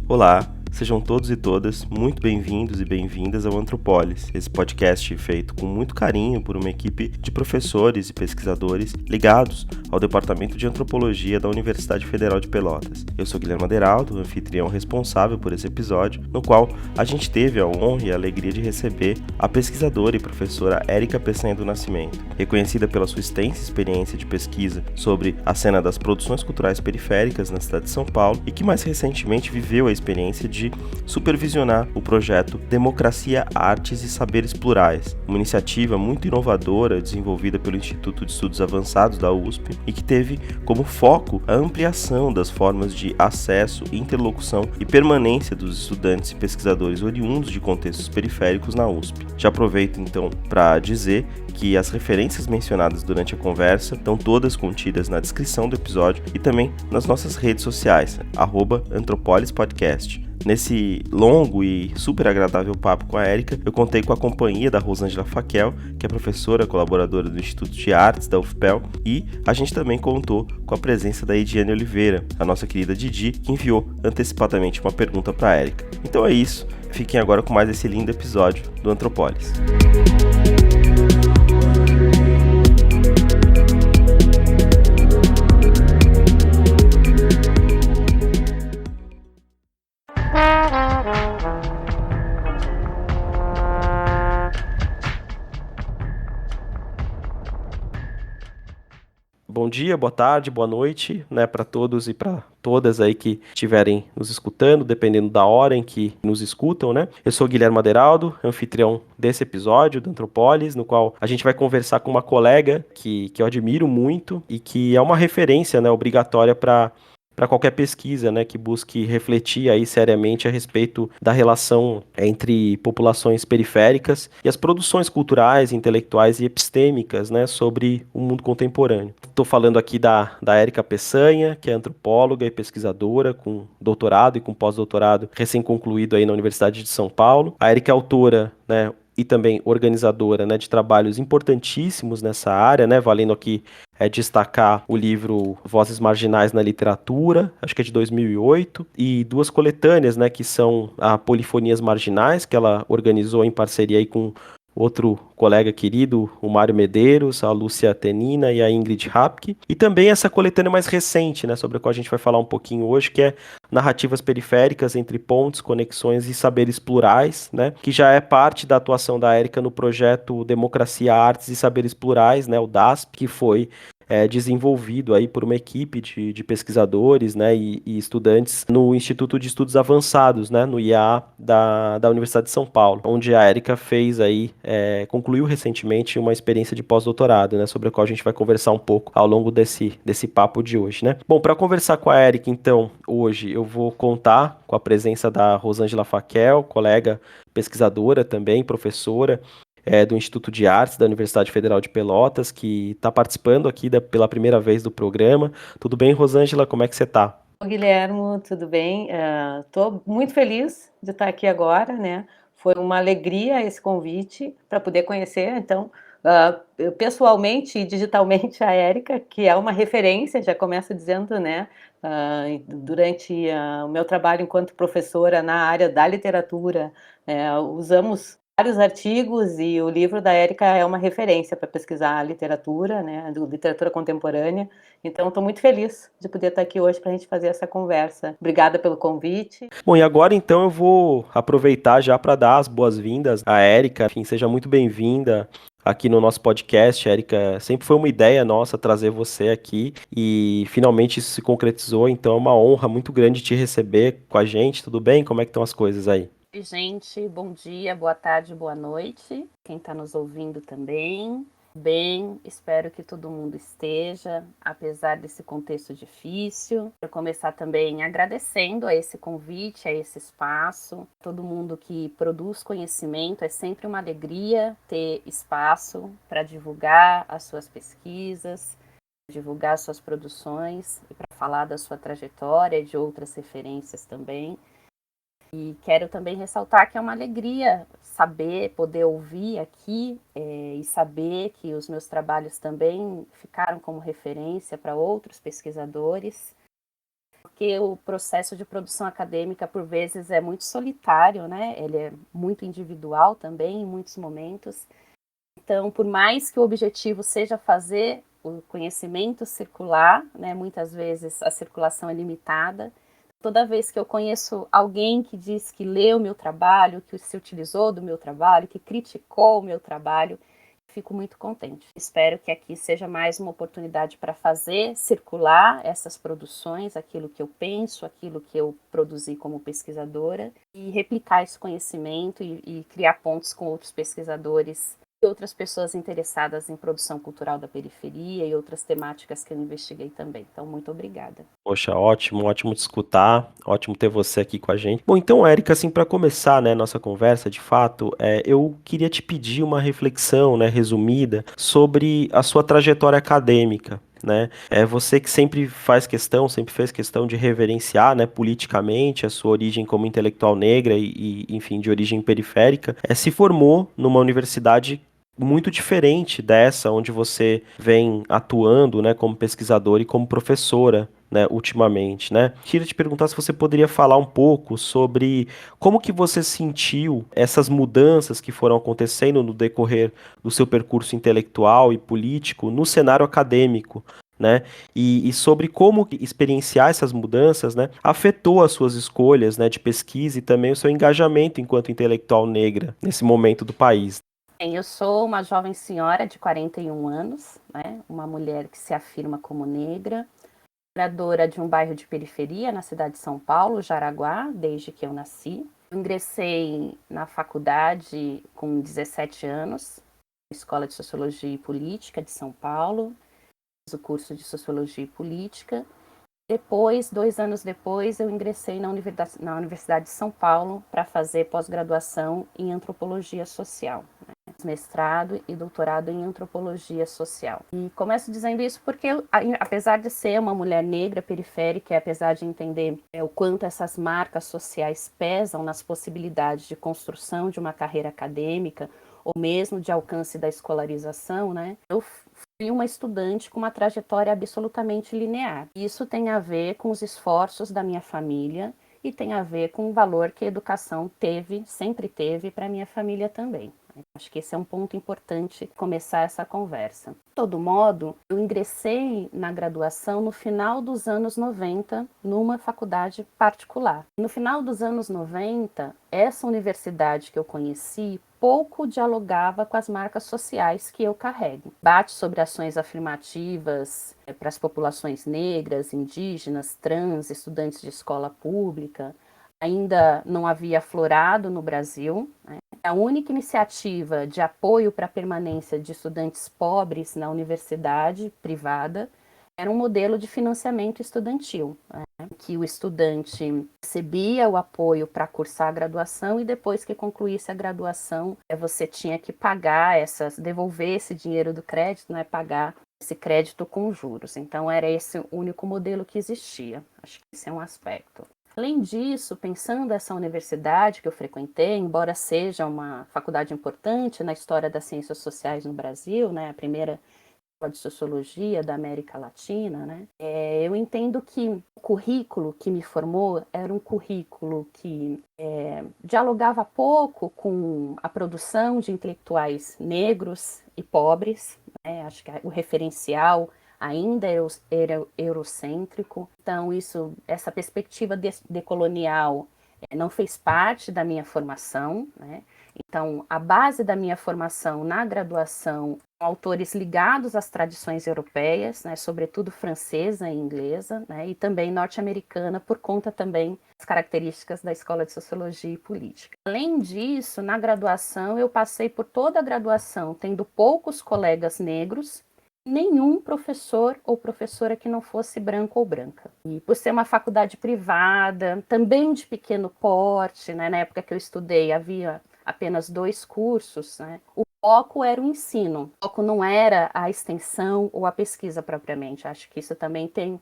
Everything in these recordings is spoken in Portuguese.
Olá, sejam todos e todas muito bem-vindos e bem-vindas ao Antropolis, esse podcast feito com muito carinho por uma equipe de professores e pesquisadores ligados ao Departamento de Antropologia da Universidade Federal de Pelotas. Eu sou Guilherme Aderaldo, anfitrião responsável por esse episódio, no qual a gente teve a honra e a alegria de receber a pesquisadora e professora Érica Peçanha do Nascimento, reconhecida pela sua extensa experiência de pesquisa sobre a cena das produções culturais periféricas na cidade de São Paulo e que mais recentemente viveu a experiência de supervisionar o projeto Democracia, Artes e Saberes Plurais, uma iniciativa muito inovadora desenvolvida pelo Instituto de Estudos Avançados da USP e que teve como foco a ampliação das formas de acesso, interlocução e permanência dos estudantes e pesquisadores oriundos de contextos periféricos na USP. Já aproveito então para dizer que as referências mencionadas durante a conversa estão todas contidas na descrição do episódio e também nas nossas redes sociais, @antropolispodcast. Nesse longo e super agradável papo com a Érica, eu contei com a companhia da Rosângela Faquel, que é professora colaboradora do Instituto de Artes da UFPEL, e a gente também contou com a presença da Ediane Oliveira, a nossa querida Didi, que enviou antecipadamente uma pergunta para a Érica. Então é isso, fiquem agora com mais esse lindo episódio do Antropolis. Bom dia, boa tarde, boa noite, né, para todos e para todas aí que estiverem nos escutando, dependendo da hora em que nos escutam, né? Eu sou Guilherme Aderaldo, anfitrião desse episódio do Antropolis, no qual a gente vai conversar com uma colega que eu admiro muito e que é uma referência, né, obrigatória para qualquer pesquisa, né, que busque refletir aí seriamente a respeito da relação entre populações periféricas e as produções culturais, intelectuais e epistêmicas, né, sobre o mundo contemporâneo. Estou falando aqui da Érica Peçanha, que é antropóloga e pesquisadora com doutorado e com pós-doutorado recém-concluído aí na Universidade de São Paulo. A Érica é autora, né, e também organizadora, né, de trabalhos importantíssimos nessa área, né, valendo aqui destacar o livro Vozes Marginais na Literatura, acho que é de 2008, e duas coletâneas, né, que são a Polifonias Marginais, que ela organizou em parceria aí com outro colega querido, o Mário Medeiros, a Lúcia Tenina e a Ingrid Rapke, e também essa coletânea mais recente, né, sobre a qual a gente vai falar um pouquinho hoje, que é Narrativas Periféricas entre Pontes, Conexões e Saberes Plurais, né, que já é parte da atuação da Érica no projeto Democracia, Artes e Saberes Plurais, né, o DASP, que foi desenvolvido aí por uma equipe de pesquisadores, né, e estudantes no Instituto de Estudos Avançados, né, no IAA da Universidade de São Paulo, onde a Érica fez aí, concluiu recentemente uma experiência de pós-doutorado, né, sobre a qual a gente vai conversar um pouco ao longo desse papo de hoje, né. Bom, para conversar com a Érica, então, hoje eu vou contar com a presença da Rosângela Faquel, colega pesquisadora também, professora, do Instituto de Artes da Universidade Federal de Pelotas, que está participando aqui pela primeira vez do programa. Tudo bem, Rosângela? Como é que você está? Oi, Guilherme, tudo bem? Estou muito feliz de estar aqui agora, né? Foi uma alegria esse convite para poder conhecer, então, eu pessoalmente e digitalmente a Érica, que é uma referência, já começo dizendo, né? Durante o meu trabalho enquanto professora na área da literatura, usamos vários artigos e o livro da Érica é uma referência para pesquisar a literatura, né? Literatura contemporânea. Então, estou muito feliz de poder estar aqui hoje para a gente fazer essa conversa. Obrigada pelo convite. Bom, e agora então eu vou aproveitar já para dar as boas-vindas à Érica. Enfim, seja muito bem-vinda aqui no nosso podcast, Érica. Sempre foi uma ideia nossa trazer você aqui e finalmente isso se concretizou, então é uma honra muito grande te receber com a gente. Tudo bem? Como é que estão as coisas aí? Oi, gente, bom dia, boa tarde, boa noite. Quem está nos ouvindo também. Bem, espero que todo mundo esteja, apesar desse contexto difícil. Quero começar também agradecendo a esse convite, a esse espaço. Todo mundo que produz conhecimento, é sempre uma alegria ter espaço para divulgar as suas pesquisas, divulgar as suas produções e para falar da sua trajetória e de outras referências também. E quero também ressaltar que é uma alegria saber, poder ouvir aqui e saber que os meus trabalhos também ficaram como referência para outros pesquisadores, porque o processo de produção acadêmica, por vezes, é muito solitário, né? Ele é muito individual também, em muitos momentos. Então, por mais que o objetivo seja fazer o conhecimento circular, né? Muitas vezes a circulação é limitada. Toda vez que eu conheço alguém que diz que leu o meu trabalho, que se utilizou do meu trabalho, que criticou o meu trabalho, fico muito contente. Espero que aqui seja mais uma oportunidade para fazer circular essas produções, aquilo que eu penso, aquilo que eu produzi como pesquisadora, e replicar esse conhecimento e criar pontos com outros pesquisadores e outras pessoas interessadas em produção cultural da periferia e outras temáticas que eu investiguei também. Então, muito obrigada. Poxa, ótimo, ótimo te escutar, ótimo ter você aqui com a gente. Bom, então, Érica, assim, para começar, né, nossa conversa, de fato, eu queria te pedir uma reflexão, né, resumida, sobre a sua trajetória acadêmica, né? É você que sempre faz questão, sempre fez questão de reverenciar, né, politicamente a sua origem como intelectual negra enfim, de origem periférica, se formou numa universidade muito diferente dessa onde você vem atuando, né, como pesquisadora e como professora, né, ultimamente, né? Queria te perguntar se você poderia falar um pouco sobre como que você sentiu essas mudanças que foram acontecendo no decorrer do seu percurso intelectual e político no cenário acadêmico, né? E sobre como que experienciar essas mudanças, né, afetou as suas escolhas, né, de pesquisa e também o seu engajamento enquanto intelectual negra nesse momento do país. Bem, eu sou uma jovem senhora de 41 anos, né? Uma mulher que se afirma como negra, moradora de um bairro de periferia na cidade de São Paulo, Jaraguá, desde que eu nasci. Eu ingressei na faculdade com 17 anos, na Escola de Sociologia e Política de São Paulo, fiz o curso de Sociologia e Política. Depois, 2 anos depois, eu ingressei na Universidade de São Paulo para fazer pós-graduação em Antropologia Social, né? Mestrado e doutorado em Antropologia Social. E começo dizendo isso porque, apesar de ser uma mulher negra periférica, e apesar de entender o quanto essas marcas sociais pesam nas possibilidades de construção de uma carreira acadêmica, ou mesmo de alcance da escolarização, né, eu fui uma estudante com uma trajetória absolutamente linear. Isso tem a ver com os esforços da minha família e tem a ver com o valor que a educação teve, sempre teve, para minha família também. Acho que esse é um ponto importante começar essa conversa. De todo modo, eu ingressei na graduação no final dos anos 90, numa faculdade particular. No final dos anos 90, essa universidade que eu conheci pouco dialogava com as marcas sociais que eu carrego. Debate sobre ações afirmativas para as populações negras, indígenas, trans, estudantes de escola pública, ainda não havia aflorado no Brasil, né? A única iniciativa de apoio para a permanência de estudantes pobres na universidade privada era um modelo de financiamento estudantil, né? Que o estudante recebia o apoio para cursar a graduação e depois que concluísse a graduação, você tinha que pagar devolver esse dinheiro do crédito, né? Pagar esse crédito com juros. Então era esse o único modelo que existia. Acho que esse é um aspecto. Além disso, pensando essa universidade que eu frequentei, embora seja uma faculdade importante na história das ciências sociais no Brasil, né, a primeira escola de sociologia da América Latina, né, eu entendo que o currículo que me formou era um currículo que dialogava pouco com a produção de intelectuais negros e pobres, né, acho que o referencial ainda era eurocêntrico. Então, essa perspectiva decolonial não fez parte da minha formação, né? Então, a base da minha formação na graduação são autores ligados às tradições europeias, né? Sobretudo francesa e inglesa, né? E também norte-americana, por conta também das características da Escola de Sociologia e Política. Além disso, na graduação, eu passei por toda a graduação tendo poucos colegas negros, nenhum professor ou professora que não fosse branco ou branca. E por ser uma faculdade privada, também de pequeno porte, né, na época que eu estudei havia apenas 2 cursos, né, o foco era o ensino, o foco não era a extensão ou a pesquisa propriamente. Acho que isso também teve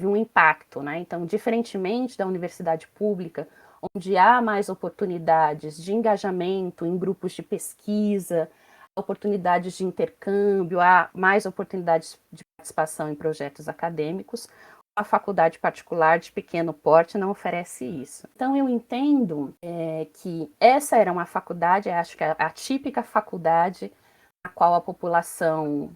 um impacto, né? Então, diferentemente da universidade pública, onde há mais oportunidades de engajamento em grupos de pesquisa, oportunidades de intercâmbio, há mais oportunidades de participação em projetos acadêmicos. A faculdade particular de pequeno porte não oferece isso. Então, eu entendo que essa era uma faculdade, acho que a típica faculdade a qual a população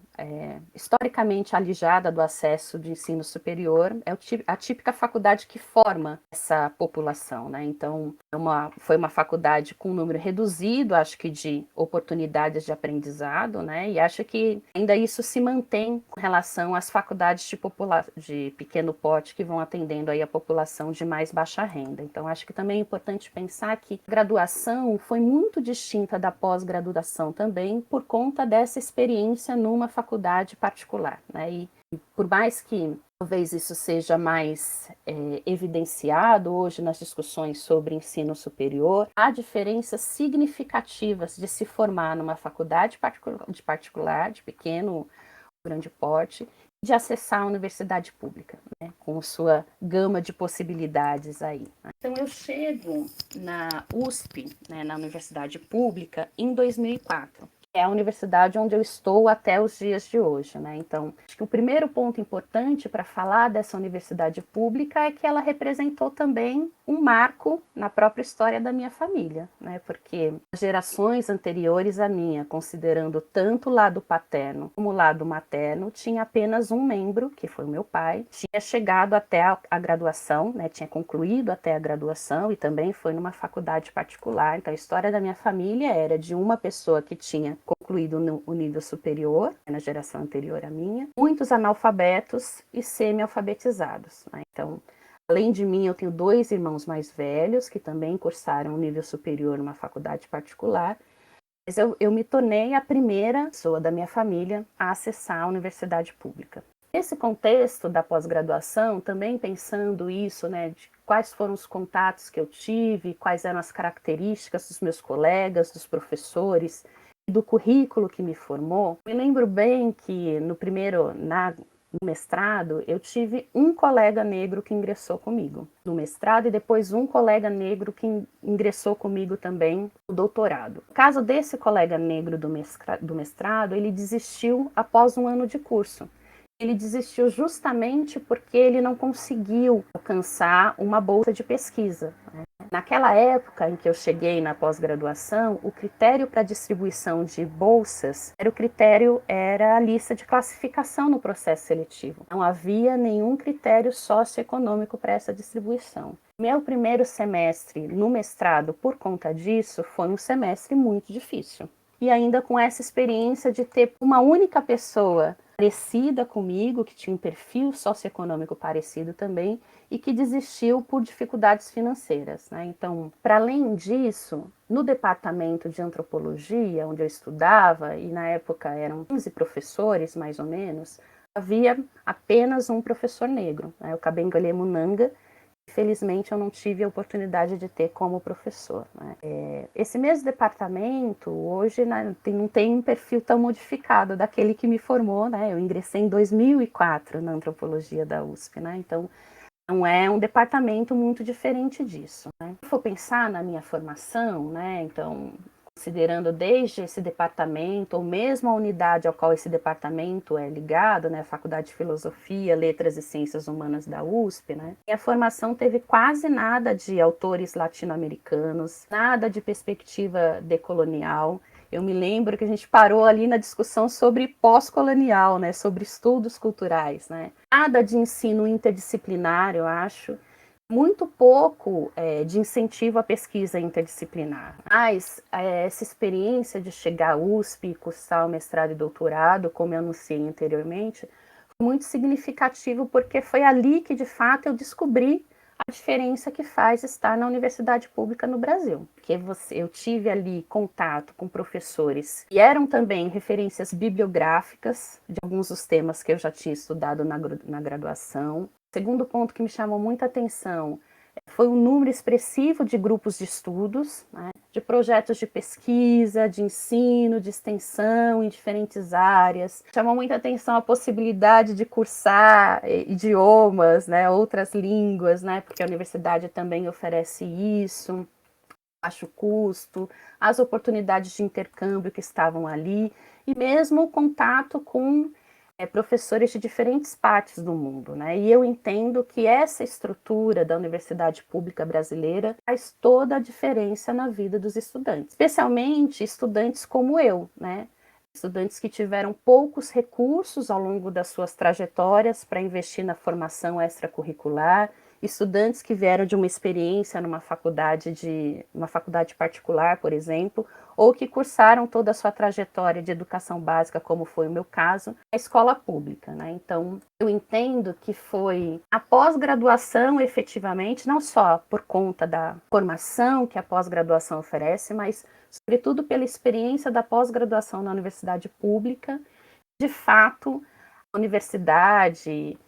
historicamente alijada do acesso de ensino superior é a típica faculdade que forma essa população, né? Então, foi uma faculdade com um número reduzido, acho que de oportunidades de aprendizado, né? E acho que ainda isso se mantém com relação às faculdades de pequeno porte que vão atendendo aí a população de mais baixa renda. Então, acho que também é importante pensar que a graduação foi muito distinta da pós-graduação também por conta dessa experiência numa faculdade particular, né? E por mais que talvez isso seja mais evidenciado hoje nas discussões sobre ensino superior, há diferenças significativas de se formar numa faculdade particular, de pequeno, grande porte, de acessar a universidade pública, né, com sua gama de possibilidades aí. Então, eu chego na USP, né, na universidade pública, em 2004. É a universidade onde eu estou até os dias de hoje, né? Então, acho que o primeiro ponto importante para falar dessa universidade pública é que ela representou também um marco na própria história da minha família, né? Porque gerações anteriores à minha, considerando tanto o lado paterno como o lado materno, tinha apenas um membro, que foi o meu pai, tinha chegado até a graduação, né? Tinha concluído até a graduação e também foi numa faculdade particular. Então, a história da minha família era de uma pessoa que tinha concluído o nível superior, na geração anterior à minha, muitos analfabetos e semi-alfabetizados, né? Então, além de mim, eu tenho 2 irmãos mais velhos que também cursaram o nível superior numa faculdade particular, mas eu me tornei a primeira pessoa da minha família a acessar a universidade pública. Nesse contexto da pós-graduação, também pensando isso, né, de quais foram os contatos que eu tive, quais eram as características dos meus colegas, dos professores, do currículo que me formou, me lembro bem que no mestrado, eu tive um colega negro que ingressou comigo no mestrado e depois um colega negro que ingressou comigo também no doutorado. No caso desse colega negro do mestrado, ele desistiu após um ano de curso. Ele desistiu justamente porque ele não conseguiu alcançar uma bolsa de pesquisa, né? Naquela época em que eu cheguei na pós-graduação, o critério para distribuição de bolsas era a lista de classificação no processo seletivo. Não havia nenhum critério socioeconômico para essa distribuição. Meu primeiro semestre no mestrado, por conta disso, foi um semestre muito difícil. E ainda com essa experiência de ter uma única pessoa parecida comigo, que tinha um perfil socioeconômico parecido também, e que desistiu por dificuldades financeiras, né? Então, para além disso, no departamento de antropologia, onde eu estudava, e na época eram 15 professores, mais ou menos, havia apenas um professor negro, né? O Kabengele Munanga. Infelizmente, eu não tive a oportunidade de ter como professor, né? Esse mesmo departamento, hoje, né, não tem um perfil tão modificado daquele que me formou, né? Eu ingressei em 2004 na antropologia da USP, né? Então, não é um departamento muito diferente disso, né? Se for pensar na minha formação, né? Então, considerando desde esse departamento, ou mesmo a unidade ao qual esse departamento é ligado, né, a Faculdade de Filosofia, Letras e Ciências Humanas da USP, né, minha formação teve quase nada de autores latino-americanos, nada de perspectiva decolonial. Eu me lembro que a gente parou ali na discussão sobre pós-colonial, né, sobre estudos culturais, né, nada de ensino interdisciplinar, eu acho, muito pouco de incentivo à pesquisa interdisciplinar. Mas essa experiência de chegar à USP e cursar o mestrado e doutorado, como eu anunciei anteriormente, foi muito significativo porque foi ali que, de fato, eu descobri a diferença que faz estar na universidade pública no Brasil. Porque eu tive ali contato com professores que eram também referências bibliográficas de alguns dos temas que eu já tinha estudado na graduação. Segundo ponto que me chamou muita atenção foi um número expressivo de grupos de estudos, né, de projetos de pesquisa, de ensino, de extensão em diferentes áreas. Chamou muita atenção a possibilidade de cursar idiomas, né, outras línguas, né, porque a universidade também oferece isso, baixo custo, as oportunidades de intercâmbio que estavam ali, e mesmo o contato com professores de diferentes partes do mundo, né? E eu entendo que essa estrutura da universidade pública brasileira faz toda a diferença na vida dos estudantes, especialmente estudantes como eu, né? Estudantes que tiveram poucos recursos ao longo das suas trajetórias para investir na formação extracurricular, estudantes que vieram de uma experiência numa uma faculdade particular, por exemplo, ou que cursaram toda a sua trajetória de educação básica, como foi o meu caso, na escola pública, né? Então, eu entendo que foi a pós-graduação, efetivamente, não só por conta da formação que a pós-graduação oferece, mas sobretudo pela experiência da pós-graduação na universidade pública. De fato, a universidade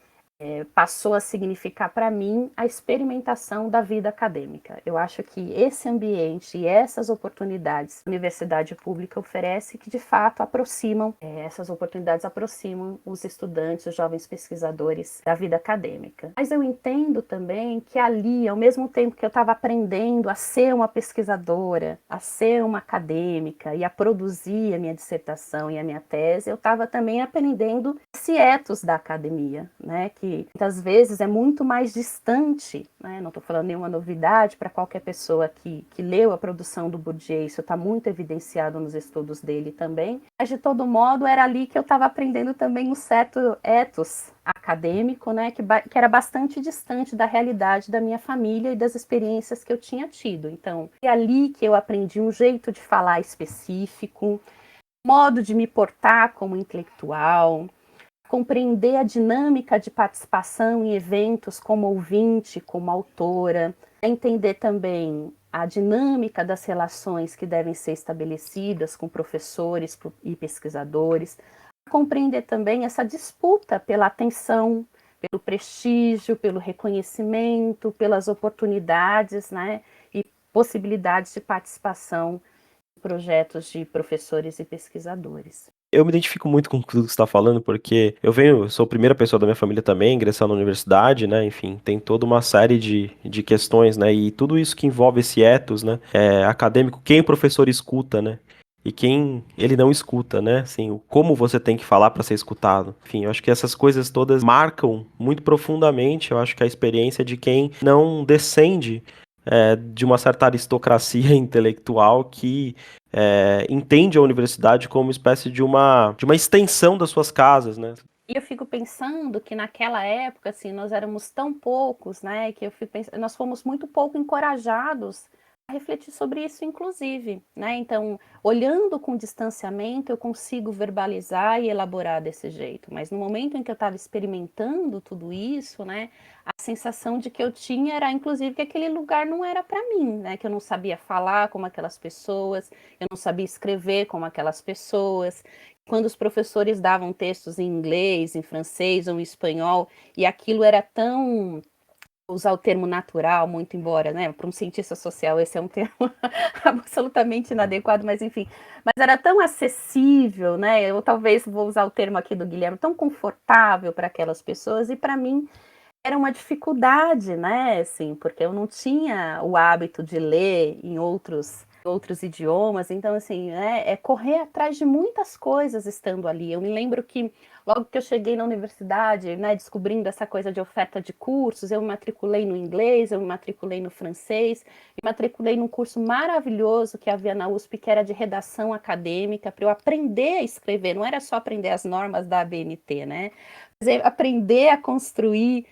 passou a significar para mim a experimentação da vida acadêmica. Eu acho que esse ambiente e essas oportunidades que a universidade pública oferece, que de fato aproximam, essas oportunidades aproximam os estudantes, os jovens pesquisadores da vida acadêmica. Mas eu entendo também que ali, ao mesmo tempo que eu estava aprendendo a ser uma pesquisadora, a ser uma acadêmica e a produzir a minha dissertação e a minha tese, eu estava também aprendendo esse ethos da academia, né, que muitas vezes é muito mais distante, né? Não estou falando nenhuma novidade para qualquer pessoa que leu a produção do Bourdieu, isso está muito evidenciado nos estudos dele também, mas de todo modo era ali que eu estava aprendendo também um certo ethos acadêmico, né, que era bastante distante da realidade da minha família e das experiências que eu tinha tido. Então, é ali que eu aprendi um jeito de falar específico, modo de me portar como intelectual, compreender a dinâmica de participação em eventos como ouvinte, como autora, entender também a dinâmica das relações que devem ser estabelecidas com professores e pesquisadores, compreender também essa disputa pela atenção, pelo prestígio, pelo reconhecimento, pelas oportunidades, né, e possibilidades de participação em projetos de professores e pesquisadores. Eu me identifico muito com tudo que você está falando, porque eu sou a primeira pessoa da minha família também a ingressar na universidade, né? Enfim, tem toda uma série de questões, né? E tudo isso que envolve esse ethos, né? Acadêmico, quem o professor escuta, né? E quem ele não escuta, né? Assim, como você tem que falar para ser escutado. Enfim, eu acho que essas coisas todas marcam muito profundamente, eu acho que a experiência de quem não descende de uma certa aristocracia intelectual que entende a universidade como uma espécie de uma extensão das suas casas, né? E eu fico pensando que naquela época, assim, nós éramos tão poucos, né, que eu fico pensando, nós fomos muito pouco encorajados a refletir sobre isso, inclusive, né? Então, olhando com distanciamento, eu consigo verbalizar e elaborar desse jeito. Mas no momento em que eu estava experimentando tudo isso, né, a sensação de que eu tinha era, inclusive, que aquele lugar não era para mim, né? Que eu não sabia falar como aquelas pessoas, eu não sabia escrever como aquelas pessoas. Quando os professores davam textos em inglês, em francês ou em espanhol, e aquilo era tão, usar o termo natural, muito embora, né, para um cientista social esse é um termo absolutamente inadequado, mas enfim, mas era tão acessível, né, eu talvez vou usar o termo aqui do Guilherme, tão confortável para aquelas pessoas, e para mim era uma dificuldade, né, assim, porque eu não tinha o hábito de ler em outros idiomas, então, assim, é correr atrás de muitas coisas estando ali. Eu me lembro que, logo que eu cheguei na universidade, né, descobrindo essa coisa de oferta de cursos, eu me matriculei no inglês, eu me matriculei no francês, me matriculei num curso maravilhoso que havia na USP, que era de redação acadêmica, para eu aprender a escrever, não era só aprender as normas da ABNT, né, mas aprender a construir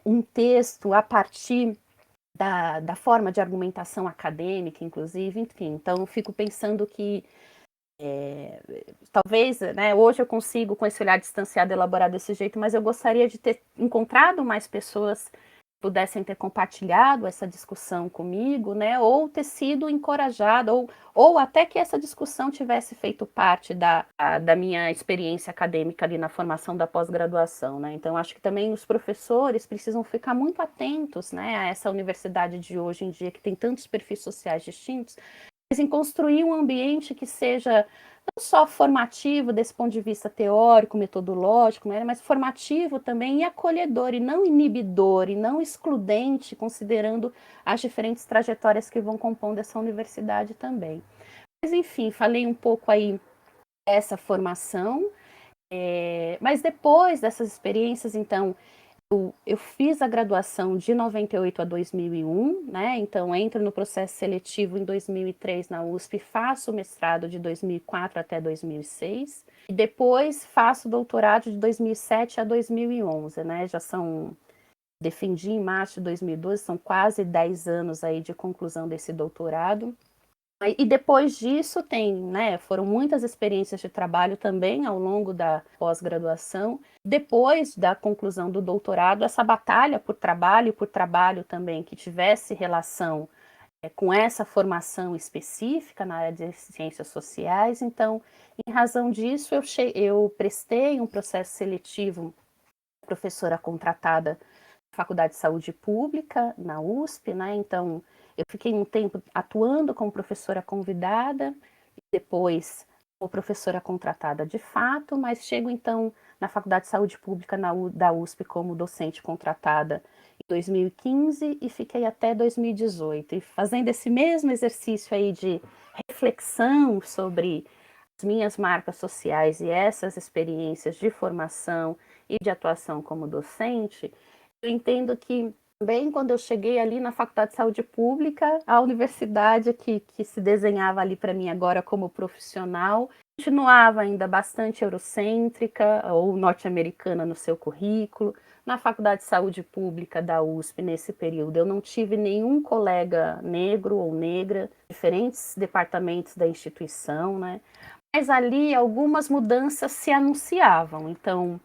um texto a partir da forma de argumentação acadêmica, inclusive, enfim. Então, eu fico pensando que talvez, né, hoje eu consigo, com esse olhar distanciado, elaborar desse jeito, mas eu gostaria de ter encontrado mais pessoas pudessem ter compartilhado essa discussão comigo, né, ou ter sido encorajada, ou até que essa discussão tivesse feito parte da minha experiência acadêmica ali na formação da pós-graduação, né. Então, acho que também os professores precisam ficar muito atentos, né, a essa universidade de hoje em dia, que tem tantos perfis sociais distintos, mas em construir um ambiente que seja não só formativo desse ponto de vista teórico, metodológico, né, mas formativo também e acolhedor, e não inibidor, e não excludente, considerando as diferentes trajetórias que vão compondo essa universidade também. Mas, enfim, falei um pouco aí dessa formação, mas depois dessas experiências, então, eu fiz a graduação de 98 a 2001, né? Então, entro no processo seletivo em 2003 na USP, faço o mestrado de 2004 até 2006, e depois faço o doutorado de 2007 a 2011, né? Defendi em março de 2012, são quase 10 anos aí de conclusão desse doutorado. E depois disso foram muitas experiências de trabalho também ao longo da pós-graduação. Depois da conclusão do doutorado, essa batalha por trabalho também que tivesse relação com essa formação específica na área de ciências sociais. Então, em razão disso, eu prestei um processo seletivo professora contratada na Faculdade de Saúde Pública, na USP, né? Então, eu fiquei um tempo atuando como professora convidada, e depois como professora contratada de fato, mas chego então na Faculdade de Saúde Pública da USP como docente contratada em 2015 e fiquei até 2018. E fazendo esse mesmo exercício aí de reflexão sobre as minhas marcas sociais e essas experiências de formação e de atuação como docente, eu entendo que também quando eu cheguei ali na Faculdade de Saúde Pública, a universidade que se desenhava ali para mim agora como profissional, continuava ainda bastante eurocêntrica ou norte-americana no seu currículo. Na Faculdade de Saúde Pública da USP, nesse período, eu não tive nenhum colega negro ou negra, diferentes departamentos da instituição, né? Mas ali algumas mudanças se anunciavam. Então,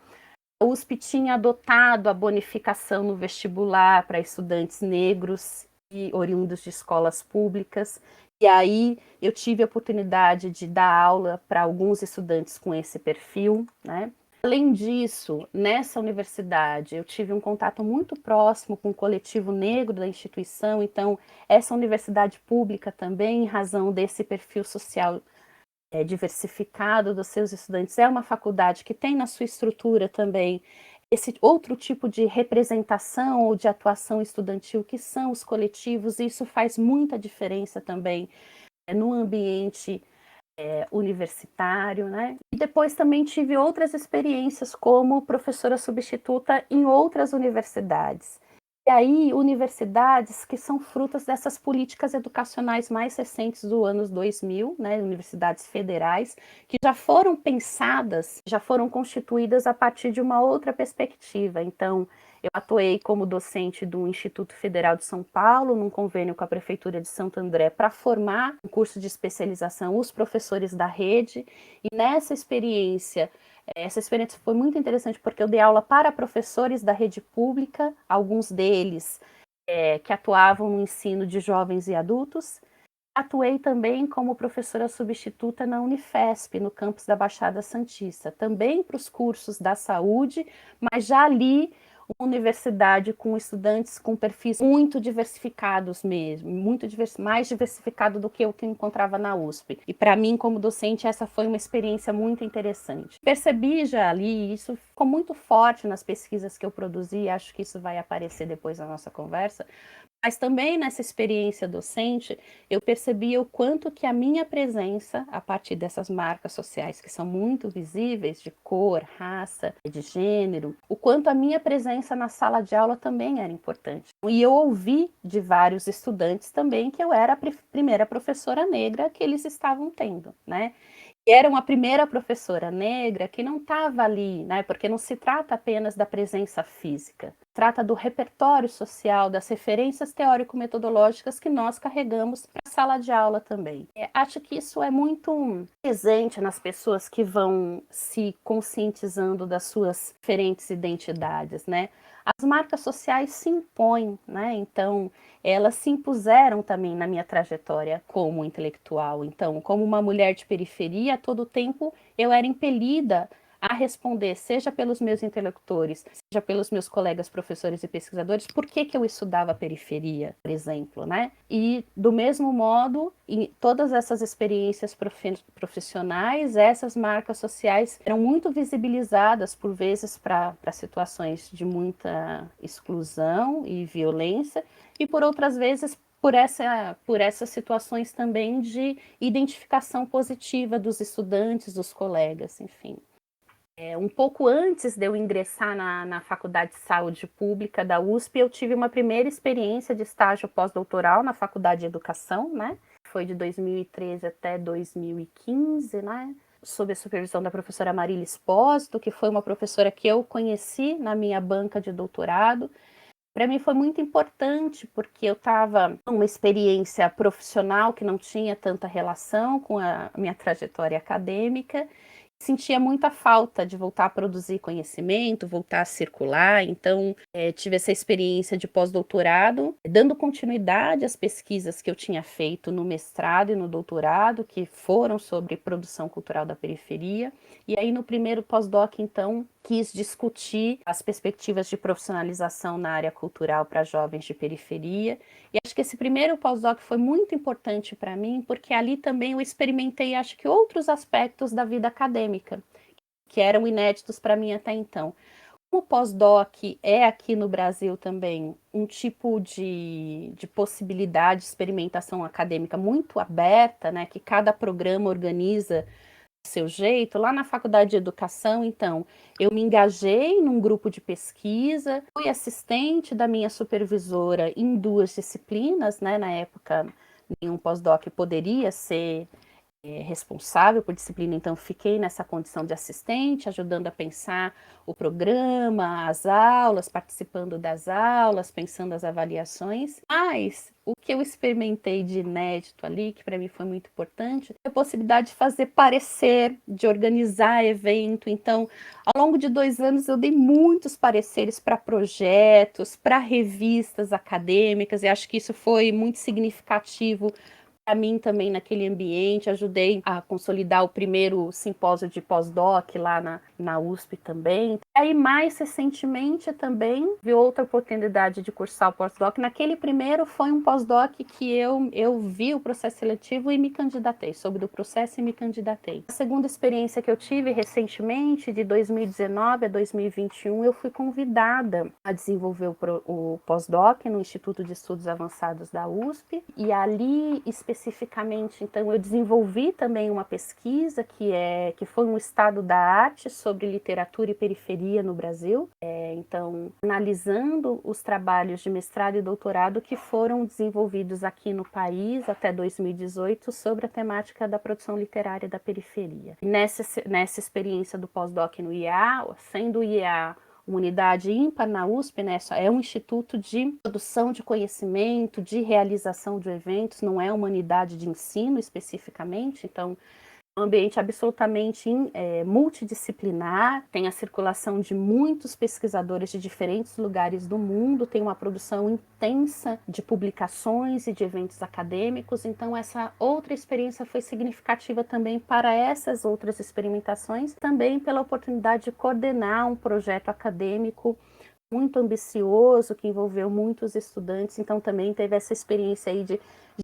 a USP tinha adotado a bonificação no vestibular para estudantes negros e oriundos de escolas públicas. E aí eu tive a oportunidade de dar aula para alguns estudantes com esse perfil, né? Além disso, nessa universidade, eu tive um contato muito próximo com o coletivo negro da instituição. Então, essa universidade pública também, em razão desse perfil social diversificado dos seus estudantes, é uma faculdade que tem na sua estrutura também esse outro tipo de representação ou de atuação estudantil, que são os coletivos, e isso faz muita diferença também no ambiente universitário, né? E depois também tive outras experiências como professora substituta em outras universidades. E aí, universidades que são frutas dessas políticas educacionais mais recentes do anos 2000, né, universidades federais, que já foram pensadas, já foram constituídas a partir de uma outra perspectiva. Então, eu atuei como docente do Instituto Federal de São Paulo, num convênio com a Prefeitura de Santo André, para formar um curso de especialização os professores da rede, e nessa experiência, essa experiência foi muito interessante porque eu dei aula para professores da rede pública, alguns deles que atuavam no ensino de jovens e adultos. Atuei também como professora substituta na Unifesp, no campus da Baixada Santista, também para os cursos da saúde, mas já ali uma universidade com estudantes com perfis muito diversificados mesmo, mais diversificado do que eu que encontrava na USP. E para mim, como docente, essa foi uma experiência muito interessante. Percebi já ali, isso ficou muito forte nas pesquisas que eu produzi, acho que isso vai aparecer depois na nossa conversa, mas também nessa experiência docente, eu percebia o quanto que a minha presença, a partir dessas marcas sociais que são muito visíveis, de cor, raça, de gênero, o quanto a minha presença na sala de aula também era importante. E eu ouvi de vários estudantes também que eu era a primeira professora negra que eles estavam tendo, né? E era uma primeira professora negra que não estava ali, né? Porque não se trata apenas da presença física, trata do repertório social, das referências teórico-metodológicas que nós carregamos para a sala de aula também. Acho que isso é muito presente nas pessoas que vão se conscientizando das suas diferentes identidades, né? as marcas sociais se impõem, né? Então, elas se impuseram também na minha trajetória como intelectual. Então, como uma mulher de periferia, a todo tempo eu era impelida a responder, seja pelos meus interlocutores, seja pelos meus colegas professores e pesquisadores, por que eu estudava periferia, por exemplo, né? E, do mesmo modo, em todas essas experiências profissionais, essas marcas sociais eram muito visibilizadas, por vezes, para situações de muita exclusão e violência, e por outras vezes por essas situações também de identificação positiva dos estudantes, dos colegas, enfim. Um pouco antes de eu ingressar na Faculdade de Saúde Pública da USP, eu tive uma primeira experiência de estágio pós-doutoral na Faculdade de Educação, né? Foi de 2013 até 2015, né? Sob a supervisão da professora Marília Espósito, que foi uma professora que eu conheci na minha banca de doutorado. Para mim foi muito importante, porque eu estava numa experiência profissional que não tinha tanta relação com a minha trajetória acadêmica, sentia muita falta de voltar a produzir conhecimento, voltar a circular. Então, tive essa experiência de pós-doutorado, dando continuidade às pesquisas que eu tinha feito no mestrado e no doutorado, que foram sobre produção cultural da periferia. E aí, no primeiro pós-doc, então, quis discutir as perspectivas de profissionalização na área cultural para jovens de periferia. E acho que esse primeiro pós-doc foi muito importante para mim, porque ali também eu experimentei, acho que, outros aspectos da vida acadêmica, que eram inéditos para mim até então. O pós-doc é aqui no Brasil também um tipo de possibilidade de experimentação acadêmica muito aberta, né, que cada programa organiza seu jeito. Lá na Faculdade de Educação, então, eu me engajei num grupo de pesquisa, fui assistente da minha supervisora em 2 disciplinas, né? Na época, nenhum pós-doc poderia ser responsável por disciplina, então fiquei nessa condição de assistente, ajudando a pensar o programa, as aulas, participando das aulas, pensando as avaliações. Mas o que eu experimentei de inédito ali, que para mim foi muito importante, é a possibilidade de fazer parecer, de organizar evento. Então, ao longo de 2 anos, eu dei muitos pareceres para projetos, para revistas acadêmicas, e acho que isso foi muito significativo para mim também naquele ambiente. Ajudei a consolidar o primeiro simpósio de pós-doc lá na USP também. Aí, mais recentemente, também vi outra oportunidade de cursar o pós-doc. Naquele primeiro foi um pós-doc que eu vi o processo seletivo e me candidatei, soube do processo e me candidatei. A segunda experiência que eu tive recentemente, de 2019 a 2021, eu fui convidada a desenvolver o pós-doc no Instituto de Estudos Avançados da USP, e ali, especificamente, então, eu desenvolvi também uma pesquisa que foi um estado da arte sobre literatura e periferia no Brasil. Então, analisando os trabalhos de mestrado e doutorado que foram desenvolvidos aqui no país até 2018 sobre a temática da produção literária da periferia. Nessa experiência do pós-doc no IEA, sendo o IEA uma unidade ímpar na USP, né? É um instituto de produção de conhecimento, de realização de eventos, não é uma unidade de ensino especificamente. Então, um ambiente absolutamente multidisciplinar, tem a circulação de muitos pesquisadores de diferentes lugares do mundo, tem uma produção intensa de publicações e de eventos acadêmicos. Então, essa outra experiência foi significativa também para essas outras experimentações, também pela oportunidade de coordenar um projeto acadêmico muito ambicioso, que envolveu muitos estudantes. Então, também teve essa experiência aí de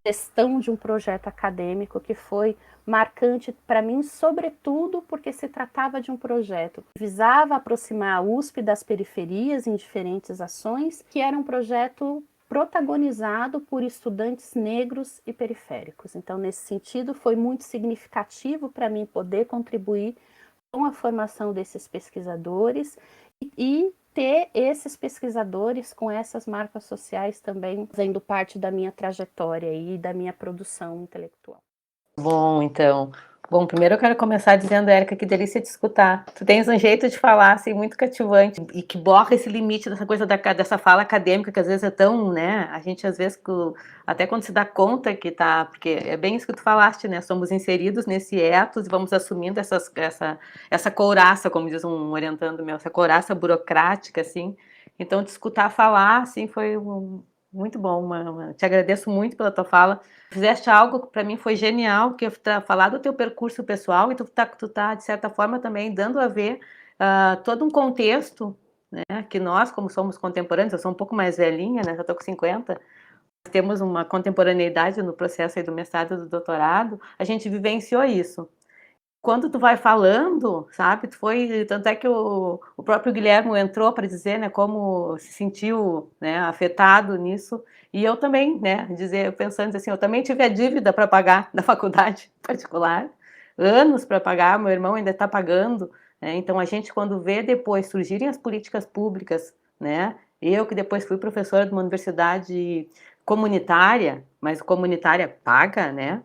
gestão de um projeto acadêmico que foi marcante para mim, sobretudo porque se tratava de um projeto que visava aproximar a USP das periferias em diferentes ações, que era um projeto protagonizado por estudantes negros e periféricos. Então, nesse sentido, foi muito significativo para mim poder contribuir com a formação desses pesquisadores e ter esses pesquisadores com essas marcas sociais também fazendo parte da minha trajetória e da minha produção intelectual. Bom, então. Bom, primeiro eu quero começar dizendo, Érica, que delícia de escutar. Tu tens um jeito de falar, assim, muito cativante e que borra esse limite dessa coisa dessa fala acadêmica, que às vezes é tão, né, a gente às vezes, até quando se dá conta que tá, porque é bem isso que tu falaste, né, somos inseridos nesse ethos e vamos assumindo essa couraça, como diz um orientando meu, essa couraça burocrática, assim, Então, te escutar falar, assim, foi muito bom. Te agradeço muito pela tua fala. Fizeste algo que para mim foi genial, que é falar do teu percurso pessoal, e tu tá, de certa forma, também dando a ver todo um contexto, né, que nós, como somos contemporâneos, eu sou um pouco mais velhinha, né, já estou com 50, temos uma contemporaneidade no processo aí do mestrado e do doutorado, a gente vivenciou isso. Quando tu vai falando, sabe, tanto é que o próprio Guilherme entrou para dizer, né, como se sentiu, né, afetado nisso, e eu também, né, pensando assim, eu também tive a dívida para pagar na faculdade particular, anos para pagar, meu irmão ainda está pagando, né, então a gente quando vê depois surgirem as políticas públicas, né, eu que depois fui professora de uma universidade comunitária, mas comunitária paga, né,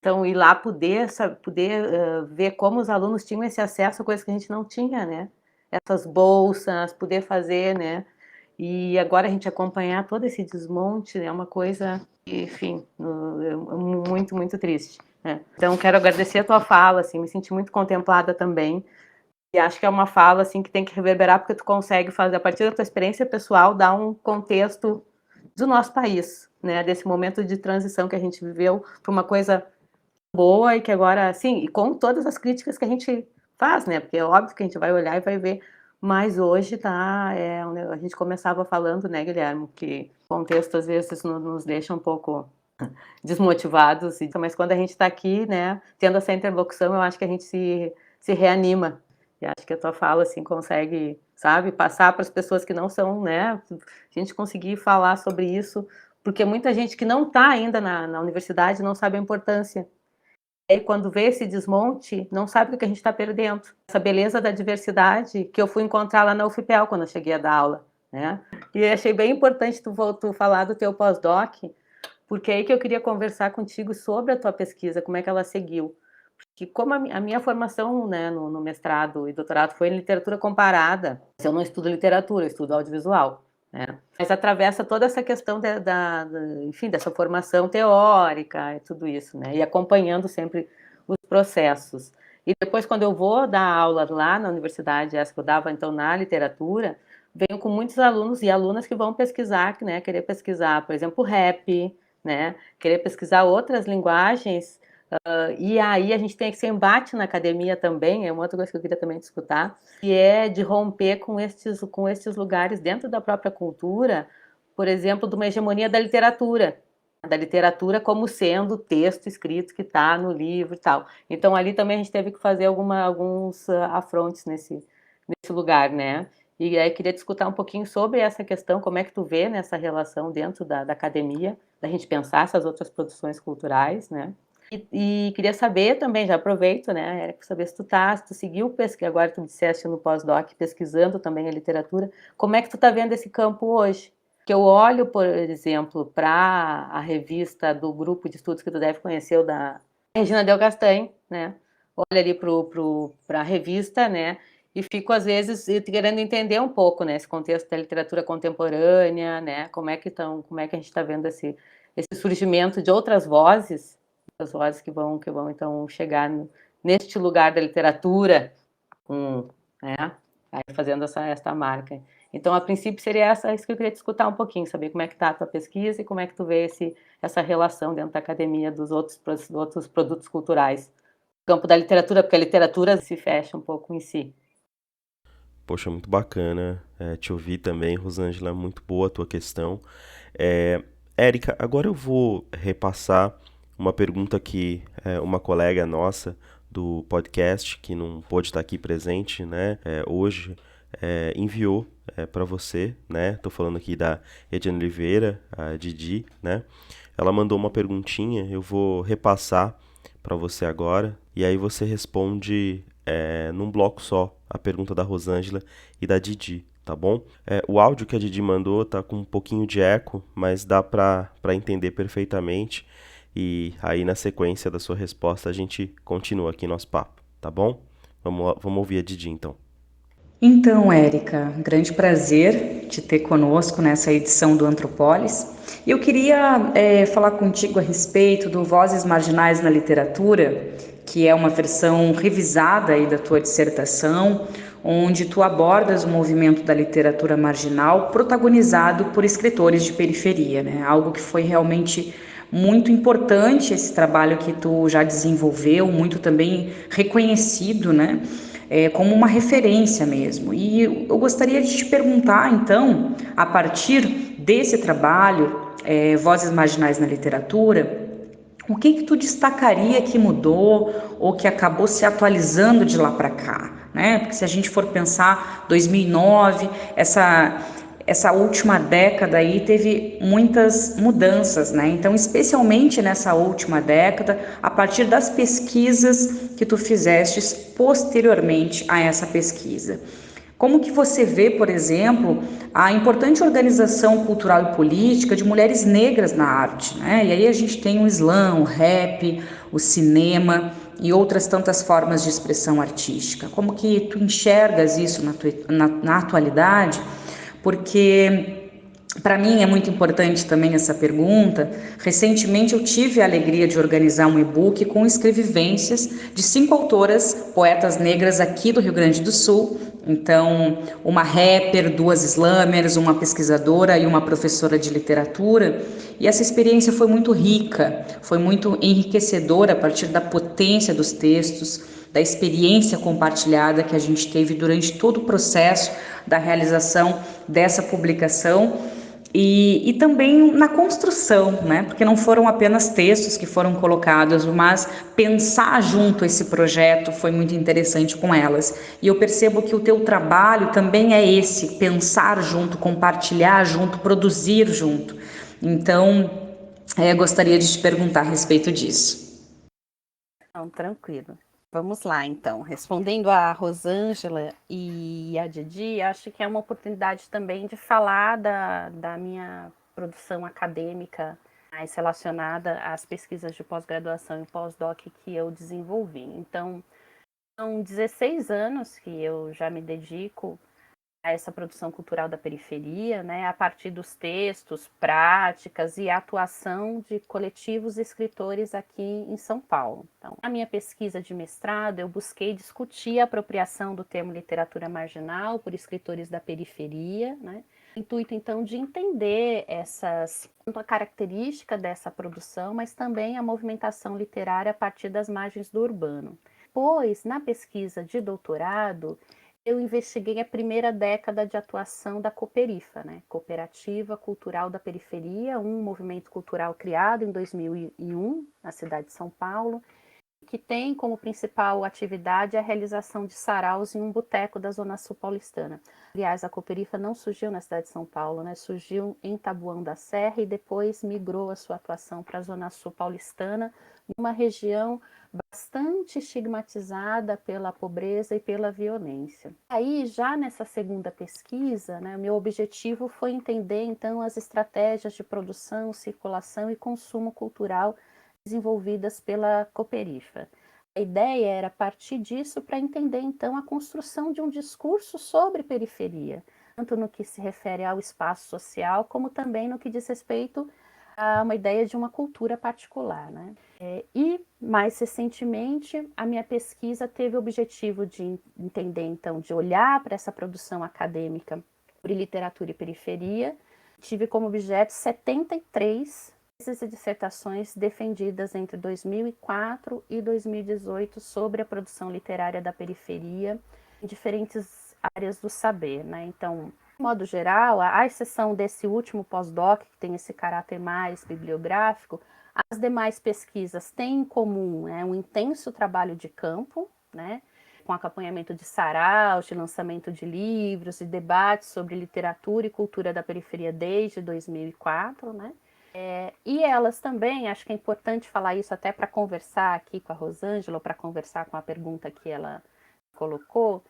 então, ir lá poder ver como os alunos tinham esse acesso a coisas que a gente não tinha, né? Essas bolsas, poder fazer, né? E agora a gente acompanhar todo esse desmonte é uma coisa, enfim, muito, muito triste, né? Então, quero agradecer a tua fala, assim, me senti muito contemplada também. E acho que é uma fala, assim, que tem que reverberar, porque tu consegue fazer, a partir da tua experiência pessoal, dar um contexto do nosso país, né? Desse momento de transição que a gente viveu para uma coisa boa e que agora, sim, e com todas as críticas que a gente faz, né? Porque é óbvio que a gente vai olhar e vai ver, mas hoje tá, a gente começava falando, né, Guilherme, que o contexto às vezes nos deixa um pouco desmotivados, mas quando a gente está aqui, né, tendo essa interlocução, eu acho que a gente se reanima. E acho que a tua fala, assim, consegue, sabe, passar para as pessoas que não são, né, a gente conseguir falar sobre isso, porque muita gente que não está ainda na universidade não sabe a importância. E aí, quando vê esse desmonte, não sabe o que a gente está perdendo. Essa beleza da diversidade que eu fui encontrar lá na UFPEL quando eu cheguei a dar aula, né? E achei bem importante tu falar do teu pós-doc, porque é aí que eu queria conversar contigo sobre a tua pesquisa, como é que ela seguiu. Porque como a minha formação, né, no mestrado e doutorado foi em literatura comparada, eu não estudo literatura, eu estudo audiovisual, né? Mas atravessa toda essa questão enfim, dessa formação teórica e tudo isso, né? E acompanhando sempre os processos. E depois, quando eu vou dar aula lá na universidade, essa que eu dava então na literatura, venho com muitos alunos e alunas que vão pesquisar, né? Querer pesquisar, por exemplo, rap, né? Querer pesquisar outras linguagens. E aí a gente tem esse embate na academia também, é uma outra coisa que eu queria também discutir, que é de romper com estes lugares dentro da própria cultura, por exemplo, de uma hegemonia da literatura como sendo o texto escrito que está no livro e tal. Então ali também a gente teve que fazer alguns afrontes nesse lugar, né? E aí queria discutir um pouquinho sobre essa questão, como é que tu vê nessa relação dentro da academia, da gente pensar essas outras produções culturais, né? E queria saber também, já aproveito, né, Érico, saber se tu seguiu, agora tu disseste no pós-doc, pesquisando também a literatura, como é que tu tá vendo esse campo hoje? Que eu olho, por exemplo, para a revista do grupo de estudos que tu deve conhecer, o da Regina Del Castanho, né, olho ali para a revista, né, e fico, às vezes, querendo entender um pouco, né, esse contexto da literatura contemporânea, né, como é que a gente está vendo esse surgimento de outras vozes, as vozes que vão então chegar neste lugar da literatura, né, aí fazendo essa marca. Então, a princípio, seria isso que eu queria te escutar um pouquinho, saber como é que está a tua pesquisa e como é que tu vê essa relação dentro da academia dos outros produtos culturais. O campo da literatura, porque a literatura se fecha um pouco em si. Poxa, muito bacana te ouvir também, Rosângela, muito boa a tua questão. Érica, agora eu vou repassar uma pergunta que uma colega nossa do podcast, que não pôde estar aqui presente, né, hoje, enviou para você, né? Tô falando aqui da Ediane Oliveira, a Didi, né? Ela mandou uma perguntinha, eu vou repassar para você agora, e aí você responde num bloco só a pergunta da Rosângela e da Didi, tá bom? O áudio que a Didi mandou tá com um pouquinho de eco, mas dá para entender perfeitamente. E aí, na sequência da sua resposta, a gente continua aqui nosso papo, tá bom? Vamos ouvir a Didi, então. Então, Érica, grande prazer te ter conosco nessa edição do Antropolis. Eu queria falar contigo a respeito do Vozes Marginais na Literatura, que é uma versão revisada aí da tua dissertação, onde tu abordas o movimento da literatura marginal protagonizado por escritores de periferia, né? Algo que foi realmente muito importante, esse trabalho que tu já desenvolveu, muito também reconhecido, né? Como uma referência mesmo. E eu gostaria de te perguntar, então, a partir desse trabalho, Vozes Marginais na Literatura, o que tu destacaria que mudou ou que acabou se atualizando de lá para cá, né? Porque se a gente for pensar 2009, essa última década aí teve muitas mudanças, né? Então, especialmente nessa última década, a partir das pesquisas que tu fizestes posteriormente a essa pesquisa. Como que você vê, por exemplo, a importante organização cultural e política de mulheres negras na arte, né? E aí a gente tem o slam, o rap, o cinema e outras tantas formas de expressão artística. Como que tu enxergas isso na atualidade? Porque para mim é muito importante também essa pergunta. Recentemente eu tive a alegria de organizar um e-book com escrevivências de 5 autoras, poetas negras aqui do Rio Grande do Sul. Então, uma rapper, 2 slamers, uma pesquisadora e uma professora de literatura. E essa experiência foi muito rica, foi muito enriquecedora a partir da potência dos textos, da experiência compartilhada que a gente teve durante todo o processo da realização dessa publicação. E também na construção, né? Porque não foram apenas textos que foram colocados, mas pensar junto esse projeto foi muito interessante com elas. E eu percebo que o teu trabalho também é esse, pensar junto, compartilhar junto, produzir junto. Então, gostaria de te perguntar a respeito disso. Não, tranquilo. Vamos lá, então. Respondendo a Rosângela e a Didi, acho que é uma oportunidade também de falar da minha produção acadêmica mais relacionada às pesquisas de pós-graduação e pós-doc que eu desenvolvi. Então, são 16 anos que eu já me dedico a essa produção cultural da periferia, né, a partir dos textos, práticas e atuação de coletivos escritores aqui em São Paulo. Então, na minha pesquisa de mestrado, eu busquei discutir a apropriação do termo literatura marginal por escritores da periferia, né, intuito, então, de entender tanto a característica dessa produção, mas também a movimentação literária a partir das margens do urbano. Depois, na pesquisa de doutorado, eu investiguei a primeira década de atuação da Cooperifa, né? Cooperativa Cultural da Periferia, um movimento cultural criado em 2001, na cidade de São Paulo, que tem como principal atividade a realização de saraus em um boteco da Zona Sul paulistana. Aliás, a Cooperifa não surgiu na cidade de São Paulo, né? Surgiu em Taboão da Serra e depois migrou a sua atuação para a Zona Sul paulistana, numa região bastante estigmatizada pela pobreza e pela violência. Aí, já nessa segunda pesquisa, né, o meu objetivo foi entender, então, as estratégias de produção, circulação e consumo cultural desenvolvidas pela Cooperifa. A ideia era partir disso para entender, então, a construção de um discurso sobre periferia, tanto no que se refere ao espaço social, como também no que diz respeito a uma ideia de uma cultura particular, né? E, mais recentemente, a minha pesquisa teve o objetivo de entender, então, de olhar para essa produção acadêmica sobre literatura e periferia. Tive como objeto 73 dissertações defendidas entre 2004 e 2018 sobre a produção literária da periferia em diferentes áreas do saber, né? Então, de modo geral, à exceção desse último pós-doc, que tem esse caráter mais bibliográfico, as demais pesquisas têm em comum um intenso trabalho de campo, né? Com acompanhamento de saraus, de lançamento de livros e debates sobre literatura e cultura da periferia desde 2004, né? E elas também, acho que é importante falar isso até para conversar aqui com a Rosângela, ou para conversar com a pergunta que ela colocou.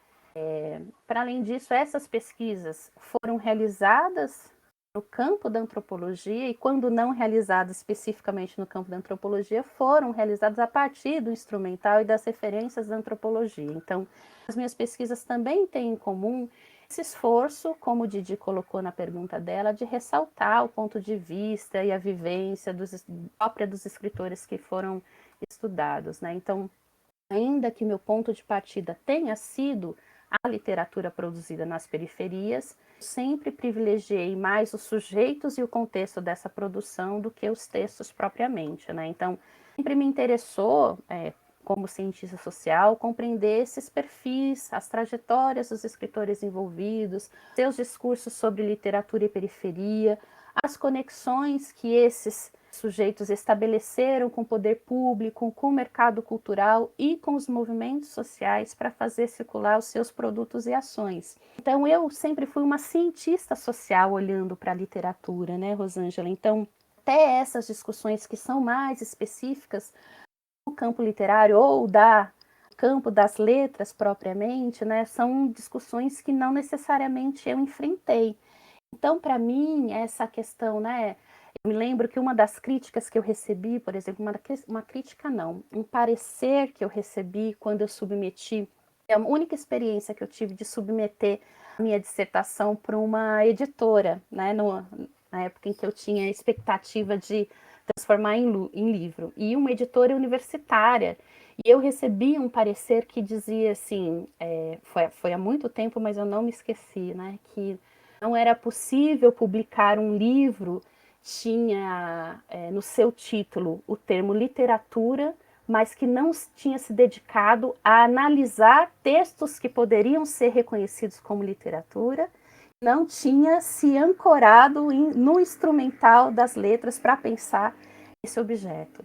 Para além disso, essas pesquisas foram realizadas no campo da antropologia e, quando não realizadas especificamente no campo da antropologia, foram realizadas a partir do instrumental e das referências da antropologia. Então, as minhas pesquisas também têm em comum esse esforço, como o Didi colocou na pergunta dela, de ressaltar o ponto de vista e a vivência própria dos escritores que foram estudados, né? Então, ainda que meu ponto de partida tenha sido a literatura produzida nas periferias. Sempre privilegiei mais os sujeitos e o contexto dessa produção do que os textos propriamente, né? Então, sempre me interessou, como cientista social, compreender esses perfis, as trajetórias dos escritores envolvidos, seus discursos sobre literatura e periferia, as conexões que esses sujeitos estabeleceram com o poder público, com o mercado cultural e com os movimentos sociais para fazer circular os seus produtos e ações. Então, eu sempre fui uma cientista social olhando para a literatura, né, Rosângela? Então, até essas discussões que são mais específicas do campo literário ou campo das letras propriamente, né, são discussões que não necessariamente eu enfrentei. Então, para mim, essa questão, né, eu me lembro que uma das críticas que eu recebi, por exemplo, uma crítica não, um parecer que eu recebi quando eu submeti, é a única experiência que eu tive de submeter a minha dissertação para uma editora, né, na época em que eu tinha a expectativa de transformar em livro, e uma editora universitária, e eu recebi um parecer que dizia assim, foi há muito tempo, mas eu não me esqueci, né, que não era possível publicar um livro, tinha no seu título o termo literatura, mas que não tinha se dedicado a analisar textos que poderiam ser reconhecidos como literatura, não tinha se ancorado no instrumental das letras para pensar esse objeto.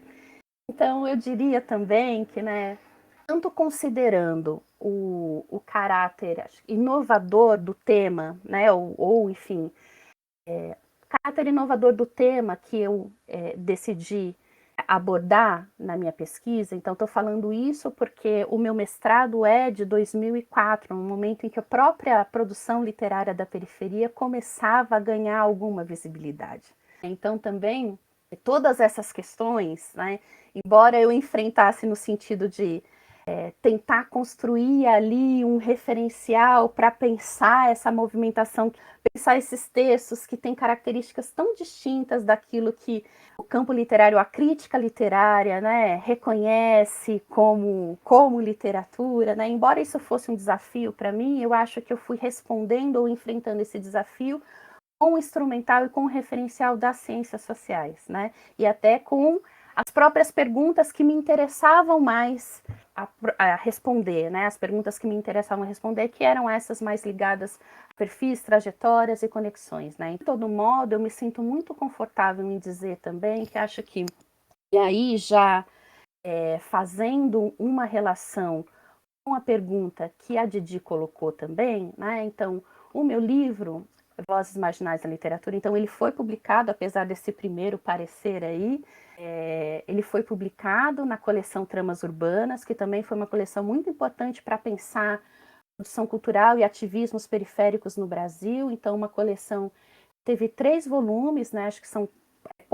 Então, eu diria também que, né, tanto considerando o caráter inovador do tema, né, ou enfim, caráter inovador do tema que eu decidi abordar na minha pesquisa. Então, estou falando isso porque o meu mestrado é de 2004, no momento em que a própria produção literária da periferia começava a ganhar alguma visibilidade. Então, também, todas essas questões, né, embora eu enfrentasse no sentido de tentar construir ali um referencial para pensar essa movimentação, pensar esses textos que têm características tão distintas daquilo que o campo literário, a crítica literária, né, reconhece como literatura, né? Embora isso fosse um desafio para mim, eu acho que eu fui respondendo ou enfrentando esse desafio com o instrumental e com o referencial das ciências sociais, né? E até com as próprias perguntas que me interessavam mais a responder, né? As perguntas que me interessavam a responder, que eram essas mais ligadas a perfis, trajetórias e conexões, né? De todo modo, eu me sinto muito confortável em dizer também que acho que, e aí já fazendo uma relação com a pergunta que a Didi colocou também, né? Então, o meu livro, Vozes Marginais da Literatura, então ele foi publicado, apesar desse primeiro parecer aí, ele foi publicado na coleção Tramas Urbanas, que também foi uma coleção muito importante para pensar produção cultural e ativismos periféricos no Brasil. Então, uma coleção teve 3 volumes, né? Acho que são tem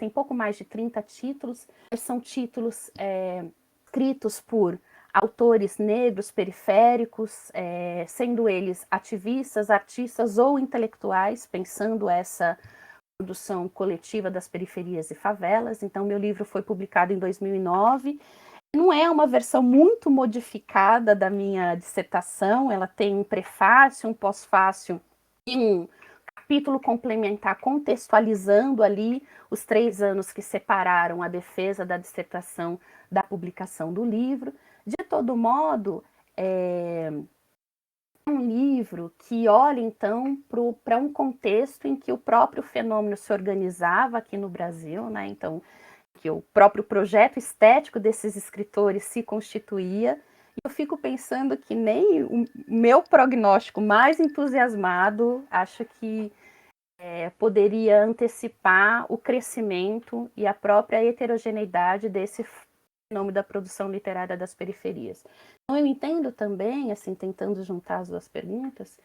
pouco mais de 30 títulos. São títulos escritos por autores negros periféricos, sendo eles ativistas, artistas ou intelectuais, pensando essa produção coletiva das periferias e favelas. Então, meu livro foi publicado em 2009. Não é uma versão muito modificada da minha dissertação, ela tem um prefácio, um pós-fácio e um capítulo complementar contextualizando ali os 3 anos que separaram a defesa da dissertação da publicação do livro. De todo modo, é um livro que olha, então, para um contexto em que o próprio fenômeno se organizava aqui no Brasil, né? Então, que o próprio projeto estético desses escritores se constituía. E eu fico pensando que nem o meu prognóstico mais entusiasmado, acho que poderia antecipar o crescimento e a própria heterogeneidade desse fenômeno da produção literária das periferias. Então, eu entendo também, assim, tentando juntar as duas perguntas,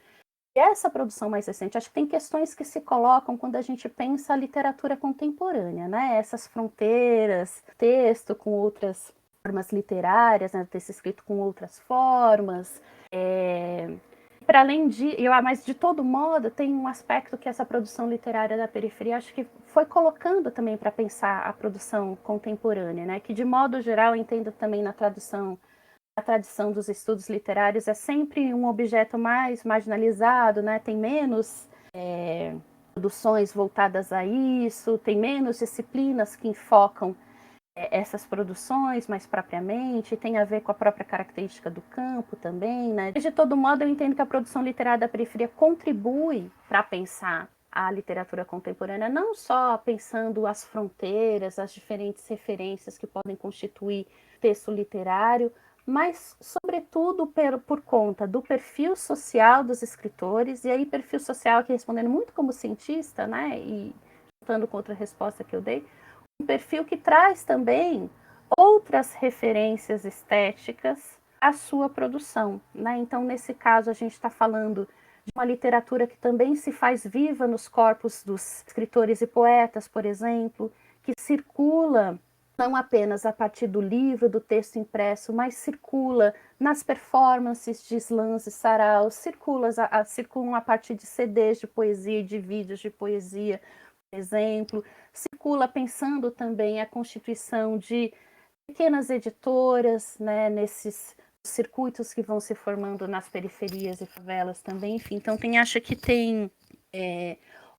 que essa produção mais recente, acho que tem questões que se colocam quando a gente pensa a literatura contemporânea, né? Essas fronteiras, texto com outras formas literárias, né? Texto escrito com outras formas, para além de, mas de todo modo tem um aspecto que essa produção literária da periferia acho que foi colocando também para pensar a produção contemporânea, né? Que de modo geral eu entendo também na tradução a tradição dos estudos literários é sempre um objeto mais marginalizado, né? Tem menos produções voltadas a isso, tem menos disciplinas que enfocam essas produções mais propriamente, tem a ver com a própria característica do campo também, né? De todo modo, eu entendo que a produção literária da periferia contribui para pensar a literatura contemporânea, não só pensando as fronteiras, as diferentes referências que podem constituir texto literário, mas, sobretudo, por conta do perfil social dos escritores, e aí perfil social aqui respondendo muito como cientista, né, e juntando com outra resposta que eu dei, um perfil que traz também outras referências estéticas à sua produção, né? Então, nesse caso, a gente está falando de uma literatura que também se faz viva nos corpos dos escritores e poetas, por exemplo, que circula não apenas a partir do livro, do texto impresso, mas circula nas performances de slams e saraus, circulam a partir de CDs de poesia e de vídeos de poesia, por exemplo, circula pensando também a constituição de pequenas editoras, né, nesses circuitos que vão se formando nas periferias e favelas também, enfim. Então, acho que tem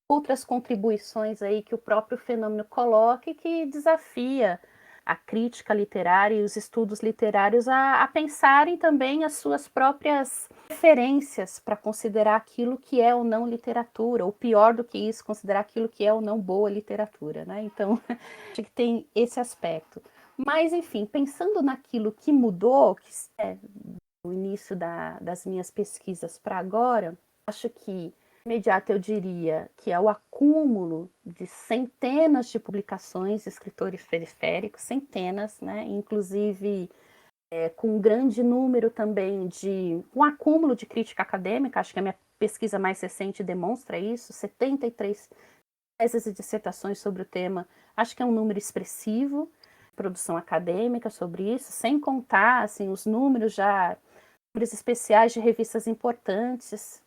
outras contribuições aí que o próprio fenômeno coloca e que desafia a crítica literária e os estudos literários a pensarem também as suas próprias referências para considerar aquilo que é ou não literatura, ou pior do que isso, considerar aquilo que é ou não boa literatura, né? Então, acho que tem esse aspecto. Mas, enfim, pensando naquilo que mudou, que é do início das minhas pesquisas para agora, acho que imediato eu diria que é o acúmulo de centenas de publicações de escritores periféricos, centenas, né? Inclusive com um grande número também de um acúmulo de crítica acadêmica, acho que a minha pesquisa mais recente demonstra isso, 73 teses e dissertações sobre o tema, acho que é um número expressivo, produção acadêmica sobre isso, sem contar assim, os números especiais de revistas importantes.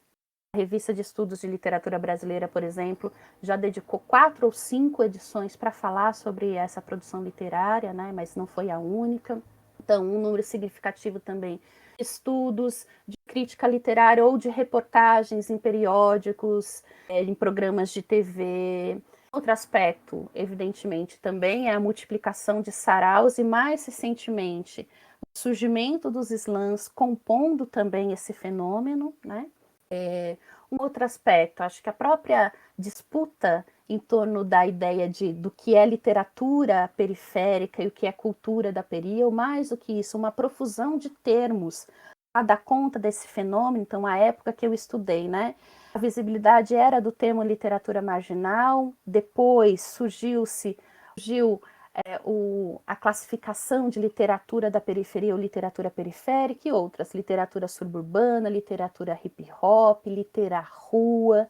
A Revista de Estudos de Literatura Brasileira, por exemplo, já dedicou 4 ou 5 edições para falar sobre essa produção literária, né? Mas não foi a única. Então, um número significativo também de estudos, de crítica literária ou de reportagens em periódicos, em programas de TV. Outro aspecto, evidentemente, também é a multiplicação de saraus e, mais recentemente, o surgimento dos slams compondo também esse fenômeno, né? Um outro aspecto, acho que a própria disputa em torno da ideia do que é literatura periférica e o que é cultura da periferia, ou mais do que isso, uma profusão de termos a dar conta desse fenômeno. Então, a época que eu estudei, né, a visibilidade era do termo literatura marginal, depois surgiu a classificação de literatura da periferia ou literatura periférica e outras, literatura suburbana, literatura hip hop, rua,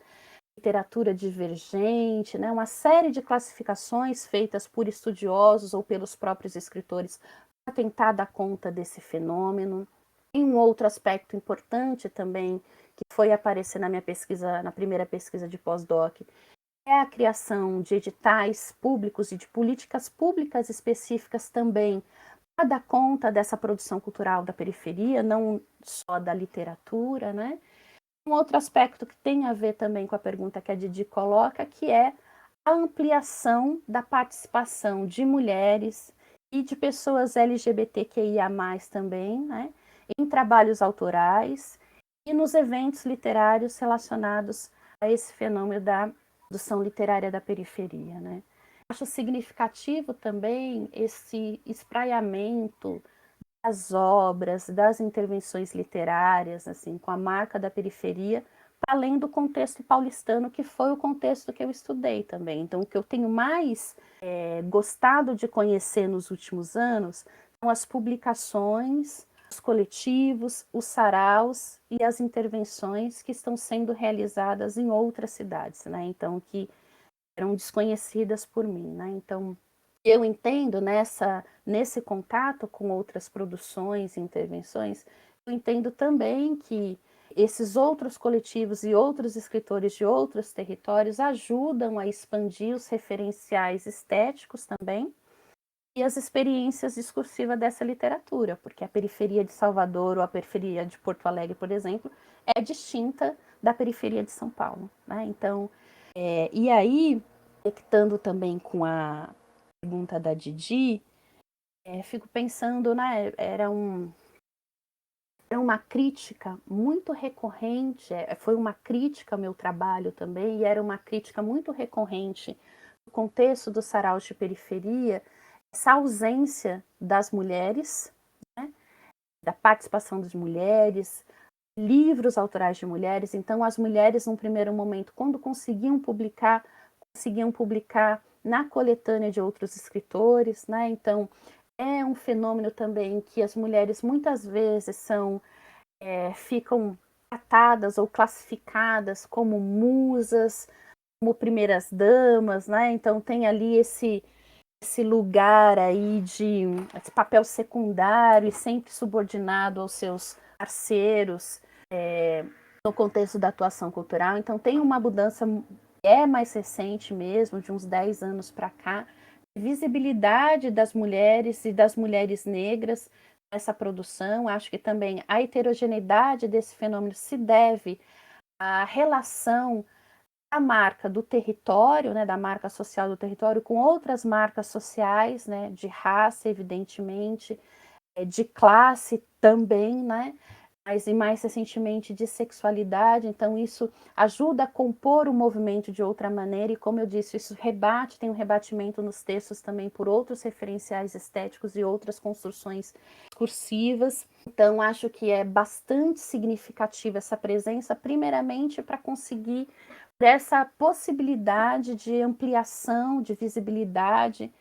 literatura divergente, né? Uma série de classificações feitas por estudiosos ou pelos próprios escritores para tentar dar conta desse fenômeno. E um outro aspecto importante também, que foi aparecer na minha pesquisa, na primeira pesquisa de pós-doc, é a criação de editais públicos e de políticas públicas específicas também para dar conta dessa produção cultural da periferia, não só da literatura, né? Um outro aspecto que tem a ver também com a pergunta que a Didi coloca, que é a ampliação da participação de mulheres e de pessoas LGBTQIA+, também, né? Em trabalhos autorais e nos eventos literários relacionados a esse fenômeno da produção literária da periferia, né? Acho significativo também esse espraiamento das obras, das intervenções literárias, assim, com a marca da periferia, além do contexto paulistano, que foi o contexto que eu estudei também. Então, o que eu tenho mais gostado de conhecer nos últimos anos são as publicações, os coletivos, os saraus e as intervenções que estão sendo realizadas em outras cidades, né? Então, que eram desconhecidas por mim, né? Então, eu entendo nesse contato com outras produções e intervenções, eu entendo também que esses outros coletivos e outros escritores de outros territórios ajudam a expandir os referenciais estéticos também, e as experiências discursivas dessa literatura, porque a periferia de Salvador ou a periferia de Porto Alegre, por exemplo, é distinta da periferia de São Paulo, né? Então, e aí, conectando também com a pergunta da Didi, fico pensando, né, era uma crítica muito recorrente, foi uma crítica ao meu trabalho também, e era uma crítica muito recorrente no contexto do sarau de periferia, essa ausência das mulheres, né, da participação das mulheres, livros autorais de mulheres. Então, as mulheres, num primeiro momento, quando conseguiam publicar na coletânea de outros escritores, né? Então, é um fenômeno também que as mulheres muitas vezes ficam tratadas ou classificadas como musas, como primeiras damas, né? Então, tem ali esse lugar aí de esse papel secundário e sempre subordinado aos seus parceiros no contexto da atuação cultural. Então tem uma mudança, mais recente mesmo, de uns 10 anos para cá, visibilidade das mulheres e das mulheres negras nessa produção. Acho que também a heterogeneidade desse fenômeno se deve à relação a marca do território, né, da marca social do território, com outras marcas sociais, né, de raça, evidentemente, de classe também, né, mas e mais recentemente de sexualidade. Então isso ajuda a compor o movimento de outra maneira, e como eu disse, isso tem um rebatimento nos textos também por outros referenciais estéticos e outras construções discursivas. Então acho que é bastante significativa essa presença, primeiramente para conseguir dessa possibilidade de ampliação, de visibilidade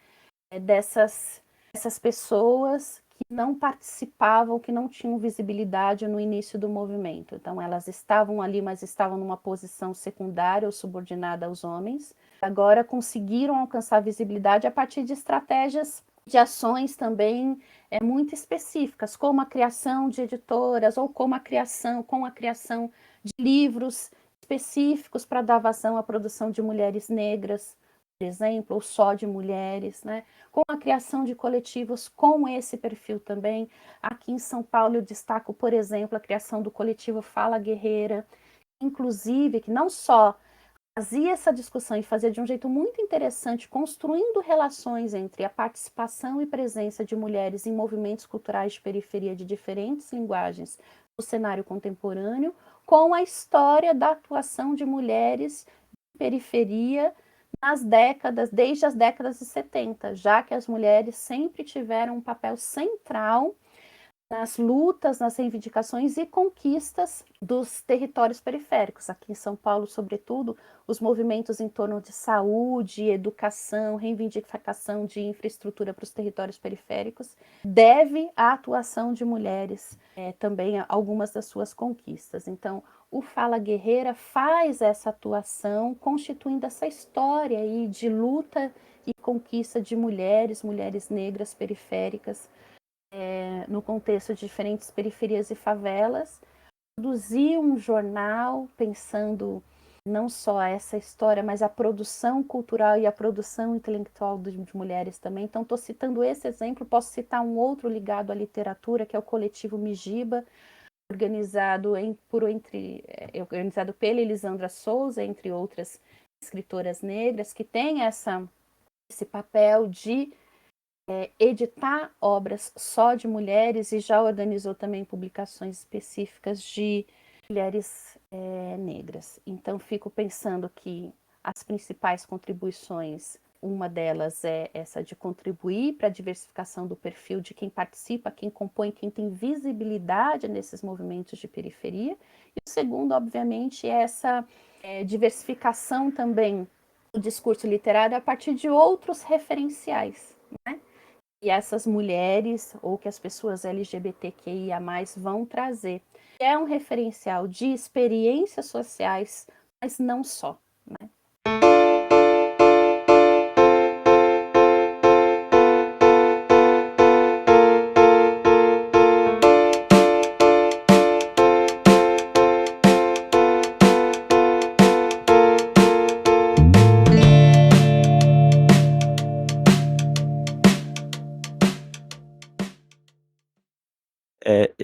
dessas pessoas que não participavam, que não tinham visibilidade no início do movimento. Então, elas estavam ali, mas estavam numa posição secundária ou subordinada aos homens. Agora conseguiram alcançar visibilidade a partir de estratégias de ações também muito específicas, como a criação de editoras ou com a criação de livros específicos para dar vazão à produção de mulheres negras, por exemplo, ou só de mulheres, né? Com a criação de coletivos com esse perfil também. Aqui em São Paulo eu destaco, por exemplo, a criação do coletivo Fala Guerreira, inclusive, que não só fazia essa discussão e fazia de um jeito muito interessante, construindo relações entre a participação e presença de mulheres em movimentos culturais de periferia de diferentes linguagens no cenário contemporâneo, com a história da atuação de mulheres de periferia desde as décadas de 70, já que as mulheres sempre tiveram um papel central nas lutas, nas reivindicações e conquistas dos territórios periféricos. Aqui em São Paulo, sobretudo, os movimentos em torno de saúde, educação, reivindicação de infraestrutura para os territórios periféricos, deve à atuação de mulheres também algumas das suas conquistas. Então, o Fala Guerreira faz essa atuação, constituindo essa história aí de luta e conquista de mulheres negras periféricas, no contexto de diferentes periferias e favelas. Produzir um jornal pensando não só essa história, mas a produção cultural e a produção intelectual de mulheres também. Então, estou citando esse exemplo, posso citar um outro ligado à literatura, que é o Coletivo Mijiba, organizado pela Elisandra Souza, entre outras escritoras negras, que tem esse papel de editar obras só de mulheres, e já organizou também publicações específicas de mulheres negras. Então, fico pensando que as principais contribuições, uma delas é essa de contribuir para a diversificação do perfil de quem participa, quem compõe, quem tem visibilidade nesses movimentos de periferia. E o segundo, obviamente, é essa diversificação também do discurso literário a partir de outros referenciais, né? E essas mulheres ou que as pessoas LGBTQIA+, vão trazer. É um referencial de experiências sociais, mas não só, né?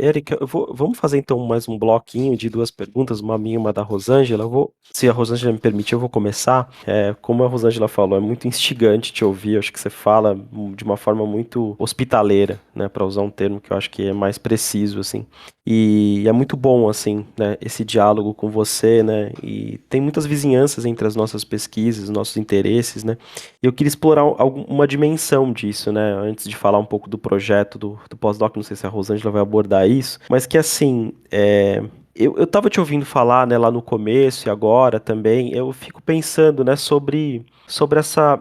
Érica, vamos fazer então mais um bloquinho de 2 perguntas, uma minha e uma da Rosângela. Se a Rosângela me permitir, eu vou começar. Como a Rosângela falou, é muito instigante te ouvir. Eu acho que você fala de uma forma muito hospitaleira, né, para usar um termo que eu acho que é mais preciso, assim. E é muito bom, assim, né, esse diálogo com você, né, e tem muitas vizinhanças entre as nossas pesquisas, nossos interesses, né. E eu queria explorar uma dimensão disso, né, antes de falar um pouco do projeto do pós-doc, não sei se a Rosângela vai abordar isso, mas que, assim, eu tava te ouvindo falar, né, lá no começo e agora também, eu fico pensando, né, sobre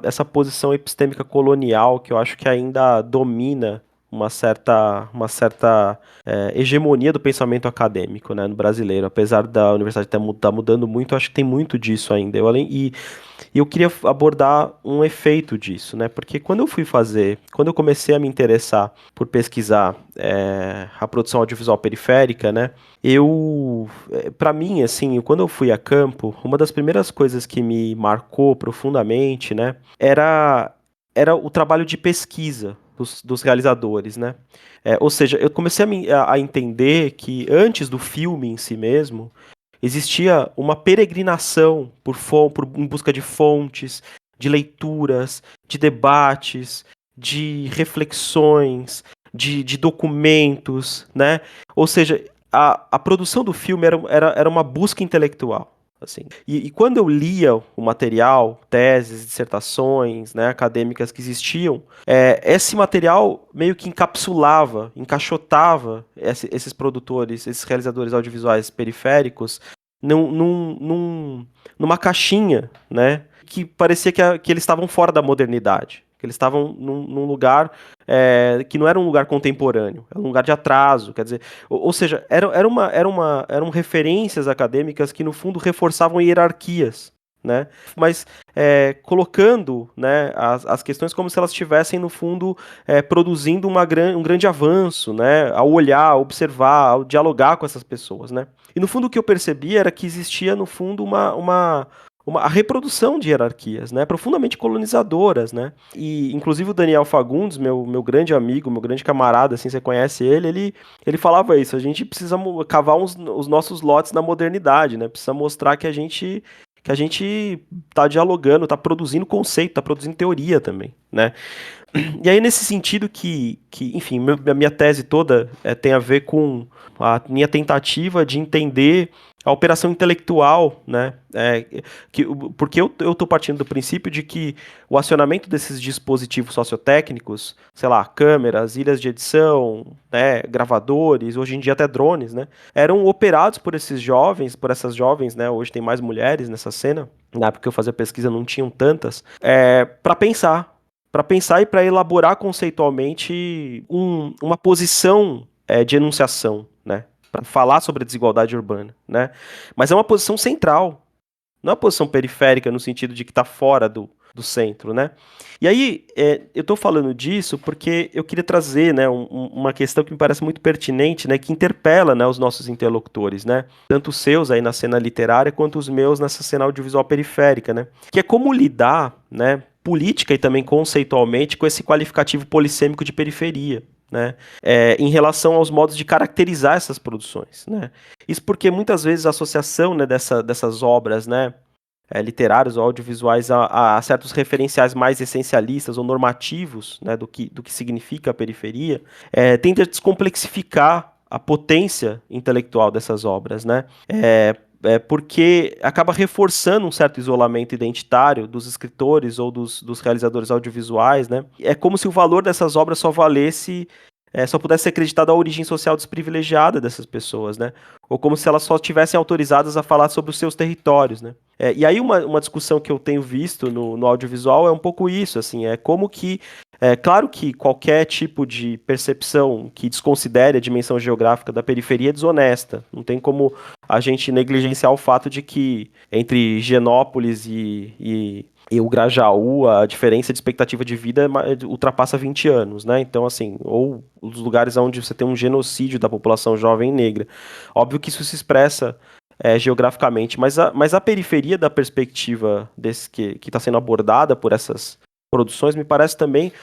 essa posição epistêmica colonial que eu acho que ainda domina uma certa hegemonia do pensamento acadêmico, né, no brasileiro. Apesar da universidade estar mudando muito, eu acho que tem muito disso ainda. E eu queria abordar um efeito disso, né, porque quando eu comecei a me interessar por pesquisar a produção audiovisual periférica, né, para mim, assim, quando eu fui a campo, uma das primeiras coisas que me marcou profundamente, né, era o trabalho de pesquisa dos realizadores, né? Ou seja, eu comecei a entender que antes do filme em si mesmo, existia uma peregrinação em busca de fontes, de leituras, de debates, de reflexões, de documentos, né? Ou seja, a produção do filme era uma busca intelectual. Assim. E quando eu lia o material, teses, dissertações, né, acadêmicas que existiam, esse material meio que encapsulava, encaixotava esses produtores, esses realizadores audiovisuais periféricos numa caixinha, né, que parecia que eles estavam fora da modernidade, que eles estavam num lugar que não era um lugar contemporâneo, era um lugar de atraso, quer dizer, ou seja, eram referências acadêmicas que no fundo reforçavam hierarquias, né, mas colocando, né, as questões como se elas estivessem no fundo produzindo um grande avanço, né, ao olhar, ao observar, ao dialogar com essas pessoas, né. E no fundo o que eu percebi era que existia no fundo a reprodução de hierarquias, né, profundamente colonizadoras, né, e inclusive o Daniel Fagundes, meu grande amigo, meu grande camarada, assim, você conhece ele falava isso, a gente precisa cavar os nossos lotes na modernidade, né, precisa mostrar que a gente tá dialogando, tá produzindo conceito, tá produzindo teoria também, né. E aí, nesse sentido enfim, a minha tese toda tem a ver com a minha tentativa de entender a operação intelectual, né? Porque eu estou partindo do princípio de que o acionamento desses dispositivos sociotécnicos, sei lá, câmeras, ilhas de edição, né, gravadores, hoje em dia até drones, né, eram operados por essas jovens, né? Hoje tem mais mulheres nessa cena. Na época que eu fazia pesquisa não tinham tantas, para pensar e para elaborar conceitualmente uma posição de enunciação, né? Para falar sobre a desigualdade urbana, né? Mas é uma posição central, não é uma posição periférica no sentido de que está fora do centro, né? E aí, eu estou falando disso porque eu queria trazer, né, uma questão que me parece muito pertinente, né, que interpela, né, os nossos interlocutores, né? Tanto os seus aí na cena literária quanto os meus nessa cena audiovisual periférica, né? Que é como lidar, né, política e também conceitualmente com esse qualificativo polissêmico de periferia, né, em relação aos modos de caracterizar essas produções, né. Isso porque muitas vezes a associação, né, dessas obras, né, literárias ou audiovisuais a certos referenciais mais essencialistas ou normativos, né, do que significa a periferia, tende a descomplexificar a potência intelectual dessas obras, né, porque acaba reforçando um certo isolamento identitário dos escritores ou dos realizadores audiovisuais, né? É como se o valor dessas obras só pudesse ser acreditado à origem social desprivilegiada dessas pessoas, né? Ou como se elas só estivessem autorizadas a falar sobre os seus territórios, né? E aí uma discussão que eu tenho visto no audiovisual é um pouco isso, assim, é como que claro que qualquer tipo de percepção que desconsidere a dimensão geográfica da periferia é desonesta. Não tem como a gente negligenciar o fato de que entre Higienópolis e o Grajaú, a diferença de expectativa de vida ultrapassa 20 anos, né? Então, assim, ou os lugares onde você tem um genocídio da população jovem negra. Óbvio que isso se expressa geograficamente, mas a periferia da perspectiva que está sendo abordada por essas produções me parece também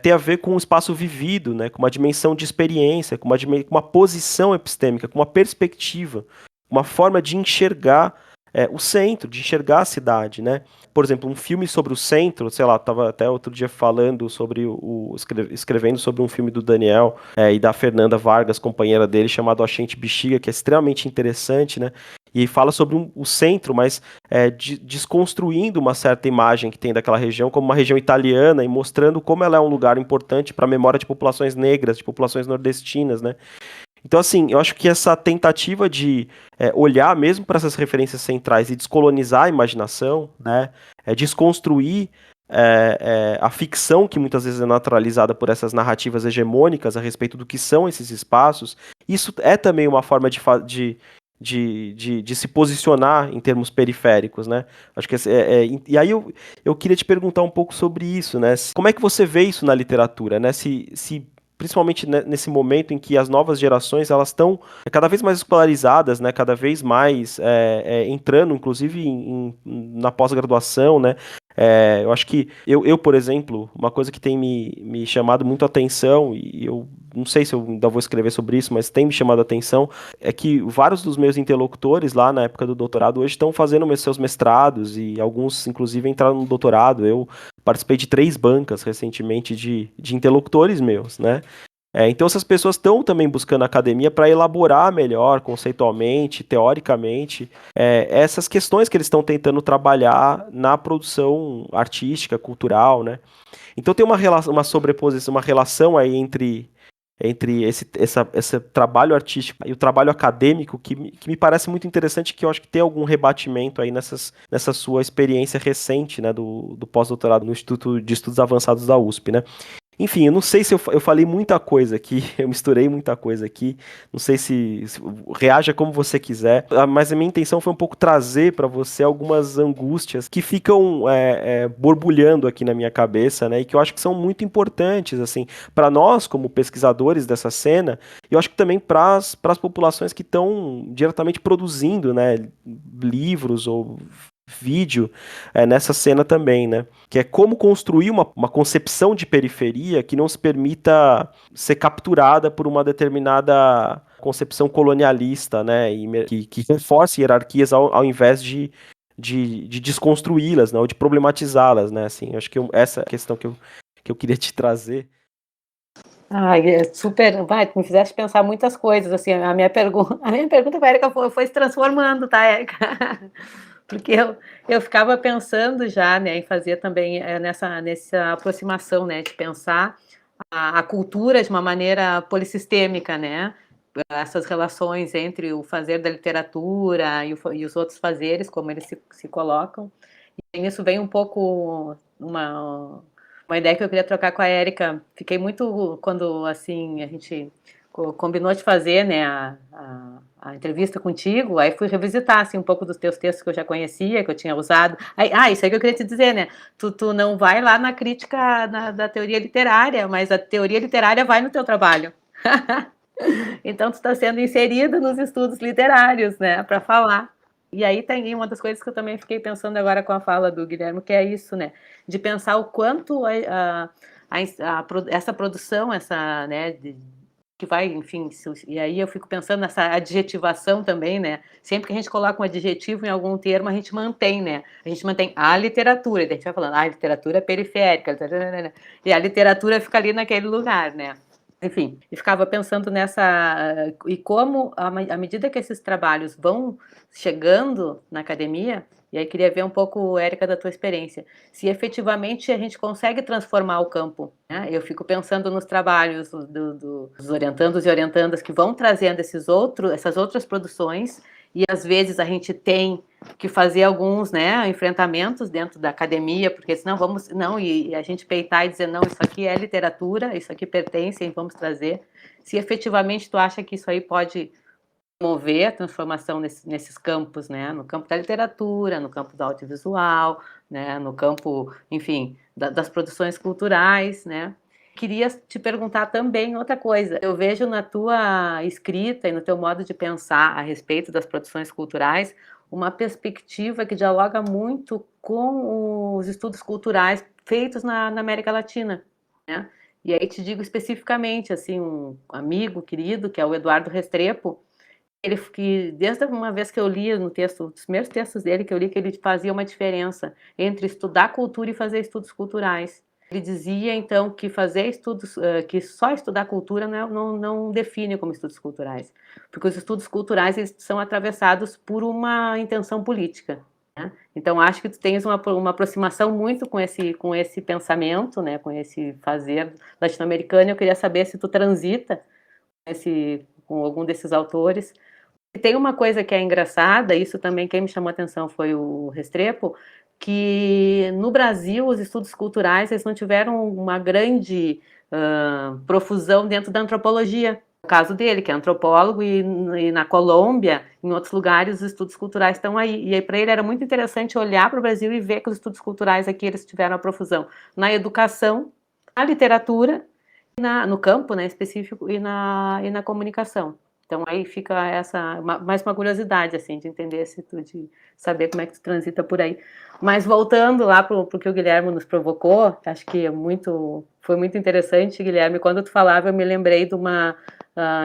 tem a ver com o espaço vivido, né, com uma dimensão de experiência, com uma posição epistêmica, com uma perspectiva, uma forma de enxergar o centro, de enxergar a cidade, né? Por exemplo, um filme sobre o centro, sei lá, estava até outro dia falando sobre escrevendo sobre um filme do Daniel e da Fernanda Vargas, companheira dele, chamado A Gente Bexiga, que é extremamente interessante, né? E fala sobre o centro, mas desconstruindo uma certa imagem que tem daquela região como uma região italiana e mostrando como ela é um lugar importante para a memória de populações negras, de populações nordestinas, né? Então, assim, eu acho que essa tentativa de olhar mesmo para essas referências centrais e descolonizar a imaginação, né, desconstruir a ficção que muitas vezes é naturalizada por essas narrativas hegemônicas a respeito do que são esses espaços, isso é também uma forma de se posicionar em termos periféricos, né? Acho que e aí eu queria te perguntar um pouco sobre isso, né? Como é que você vê isso na literatura, né? Se principalmente nesse momento em que as novas gerações elas estão cada vez mais escolarizadas, né? Cada vez mais entrando, inclusive na pós-graduação, né? Eu acho que por exemplo, uma coisa que tem me chamado muito a atenção, e eu não sei se eu ainda vou escrever sobre isso, mas tem me chamado a atenção, é que vários dos meus interlocutores lá na época do doutorado hoje estão fazendo seus mestrados e alguns, inclusive, entraram no doutorado. Eu participei de 3 bancas recentemente de interlocutores meus, né? Então essas pessoas estão também buscando a academia para elaborar melhor, conceitualmente, teoricamente, essas questões que eles estão tentando trabalhar na produção artística, cultural, né? Então tem uma sobreposição, uma relação aí entre esse trabalho artístico e o trabalho acadêmico que me parece muito interessante, que eu acho que tem algum rebatimento aí nessa sua experiência recente, né, do pós-doutorado no Instituto de Estudos Avançados da USP, né? Enfim, eu não sei se eu falei muita coisa aqui, eu misturei muita coisa aqui, não sei se reaja como você quiser, mas a minha intenção foi um pouco trazer para você algumas angústias que ficam borbulhando aqui na minha cabeça, né, e que eu acho que são muito importantes, assim, para nós como pesquisadores dessa cena, e eu acho que também para as populações que estão diretamente produzindo, né, livros ou vídeo nessa cena também, né? Que é como construir uma concepção de periferia que não se permita ser capturada por uma determinada concepção colonialista, né? Que reforce hierarquias ao invés de desconstruí-las, né? Ou de problematizá-las, né? Assim, acho que essa é a questão que eu queria te trazer. É super, tu me fizeste pensar muitas coisas, assim, a minha pergunta para a Érica foi se transformando, tá, Érica? Porque eu ficava pensando já, né, em fazer também nessa aproximação, né, de pensar a cultura de uma maneira polissistêmica, né, essas relações entre o fazer da literatura e os outros fazeres, como eles se colocam. E nisso vem um pouco uma ideia que eu queria trocar com a Érica. Fiquei muito, quando assim a gente combinou de fazer, né, a entrevista contigo, aí fui revisitar assim, um pouco dos teus textos que eu já conhecia, que eu tinha usado. Isso aí que eu queria te dizer, né? Tu não vai lá na crítica da teoria literária, mas a teoria literária vai no teu trabalho. Então tu está sendo inserido nos estudos literários, né, para falar. E aí tem uma das coisas que eu também fiquei pensando agora com a fala do Guilherme, que é isso, né, de pensar o quanto essa produção, essa, né, que vai, enfim, e aí eu fico pensando nessa adjetivação também, né, sempre que a gente coloca um adjetivo em algum termo, a gente mantém, né, a gente mantém a literatura, e a gente vai falando, a literatura é periférica, e a literatura fica ali naquele lugar, né. Enfim, e ficava pensando e como, à medida que esses trabalhos vão chegando na academia, e aí queria ver um pouco, Érica, da tua experiência, se efetivamente a gente consegue transformar o campo, né? Eu fico pensando nos trabalhos dos orientandos e orientandas que vão trazendo essas outras produções, e às vezes a gente tem que fazer alguns, né, enfrentamentos dentro da academia, porque senão e a gente peitar e dizer, não, isso aqui é literatura, isso aqui pertence, e vamos trazer. Se efetivamente tu acha que isso aí pode mover a transformação nesses campos, né, no campo da literatura, no campo do audiovisual, né, no campo, enfim, das produções culturais, né. Queria te perguntar também outra coisa. Eu vejo na tua escrita e no teu modo de pensar a respeito das produções culturais uma perspectiva que dialoga muito com os estudos culturais feitos na América Latina, né? E aí te digo especificamente, assim, um amigo querido, que é o Eduardo Restrepo, ele que desde uma vez que eu li no texto, os primeiros textos dele que eu li, que ele fazia uma diferença entre estudar cultura e fazer estudos culturais. Ele dizia então que fazer estudos, que só estudar cultura não define como estudos culturais, porque os estudos culturais eles são atravessados por uma intenção política, né? Então acho que tu tens uma aproximação muito com esse pensamento, né, com esse fazer latino-americano. Eu queria saber se tu transita com algum desses autores. E tem uma coisa que é engraçada, isso também quem me chamou a atenção foi o Restrepo, que no Brasil os estudos culturais eles não tiveram uma grande profusão dentro da antropologia. O caso dele, que é antropólogo, e na Colômbia, em outros lugares, os estudos culturais estão aí. E aí, para ele, era muito interessante olhar para o Brasil e ver que os estudos culturais aqui eles tiveram a profusão na educação, na literatura, no campo, né, específico, e na comunicação. Então aí fica mais uma curiosidade, assim, de entender de saber como é que tu transita por aí. Mas voltando lá pro que o Guilherme nos provocou, acho que foi muito interessante, Guilherme. Quando tu falava, eu me lembrei de uma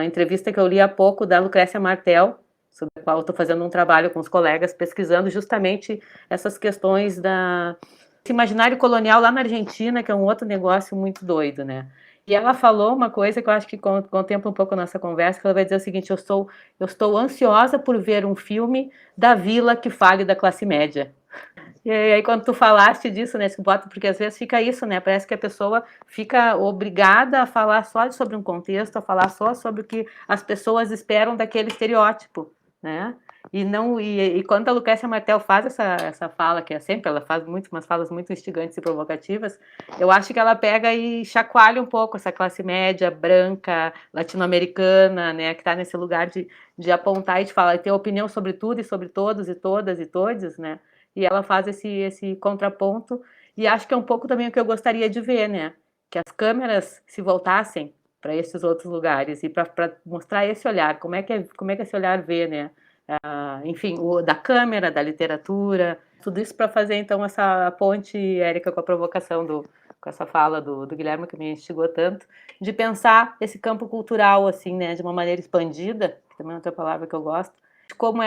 entrevista que eu li há pouco da Lucrécia Martel, sobre a qual eu estou fazendo um trabalho com os colegas, pesquisando justamente essas questões desse imaginário colonial lá na Argentina, que é um outro negócio muito doido, né? E ela falou uma coisa que eu acho que contempla um pouco a nossa conversa, que ela vai dizer o seguinte: eu estou ansiosa por ver um filme da vila que fale da classe média. E aí, quando tu falaste disso, né, porque às vezes fica isso, né, parece que a pessoa fica obrigada a falar só sobre um contexto, a falar só sobre o que as pessoas esperam daquele estereótipo, né, e quando a Lucrécia Martel faz essa fala, que é sempre, ela faz umas falas muito instigantes e provocativas, eu acho que ela pega e chacoalha um pouco essa classe média, branca, latino-americana, né, que está nesse lugar de apontar e de falar, e ter opinião sobre tudo e sobre todos e todas e todes, né, e ela faz esse contraponto, e acho que é um pouco também o que eu gostaria de ver, né? Que as câmeras se voltassem para esses outros lugares e para mostrar esse olhar, como é que esse olhar vê, né? Enfim, da câmera, da literatura, tudo isso para fazer então essa ponte, Érica, com a provocação com essa fala do Guilherme, que me instigou tanto, de pensar esse campo cultural assim, né, de uma maneira expandida, que também é outra palavra que eu gosto, de como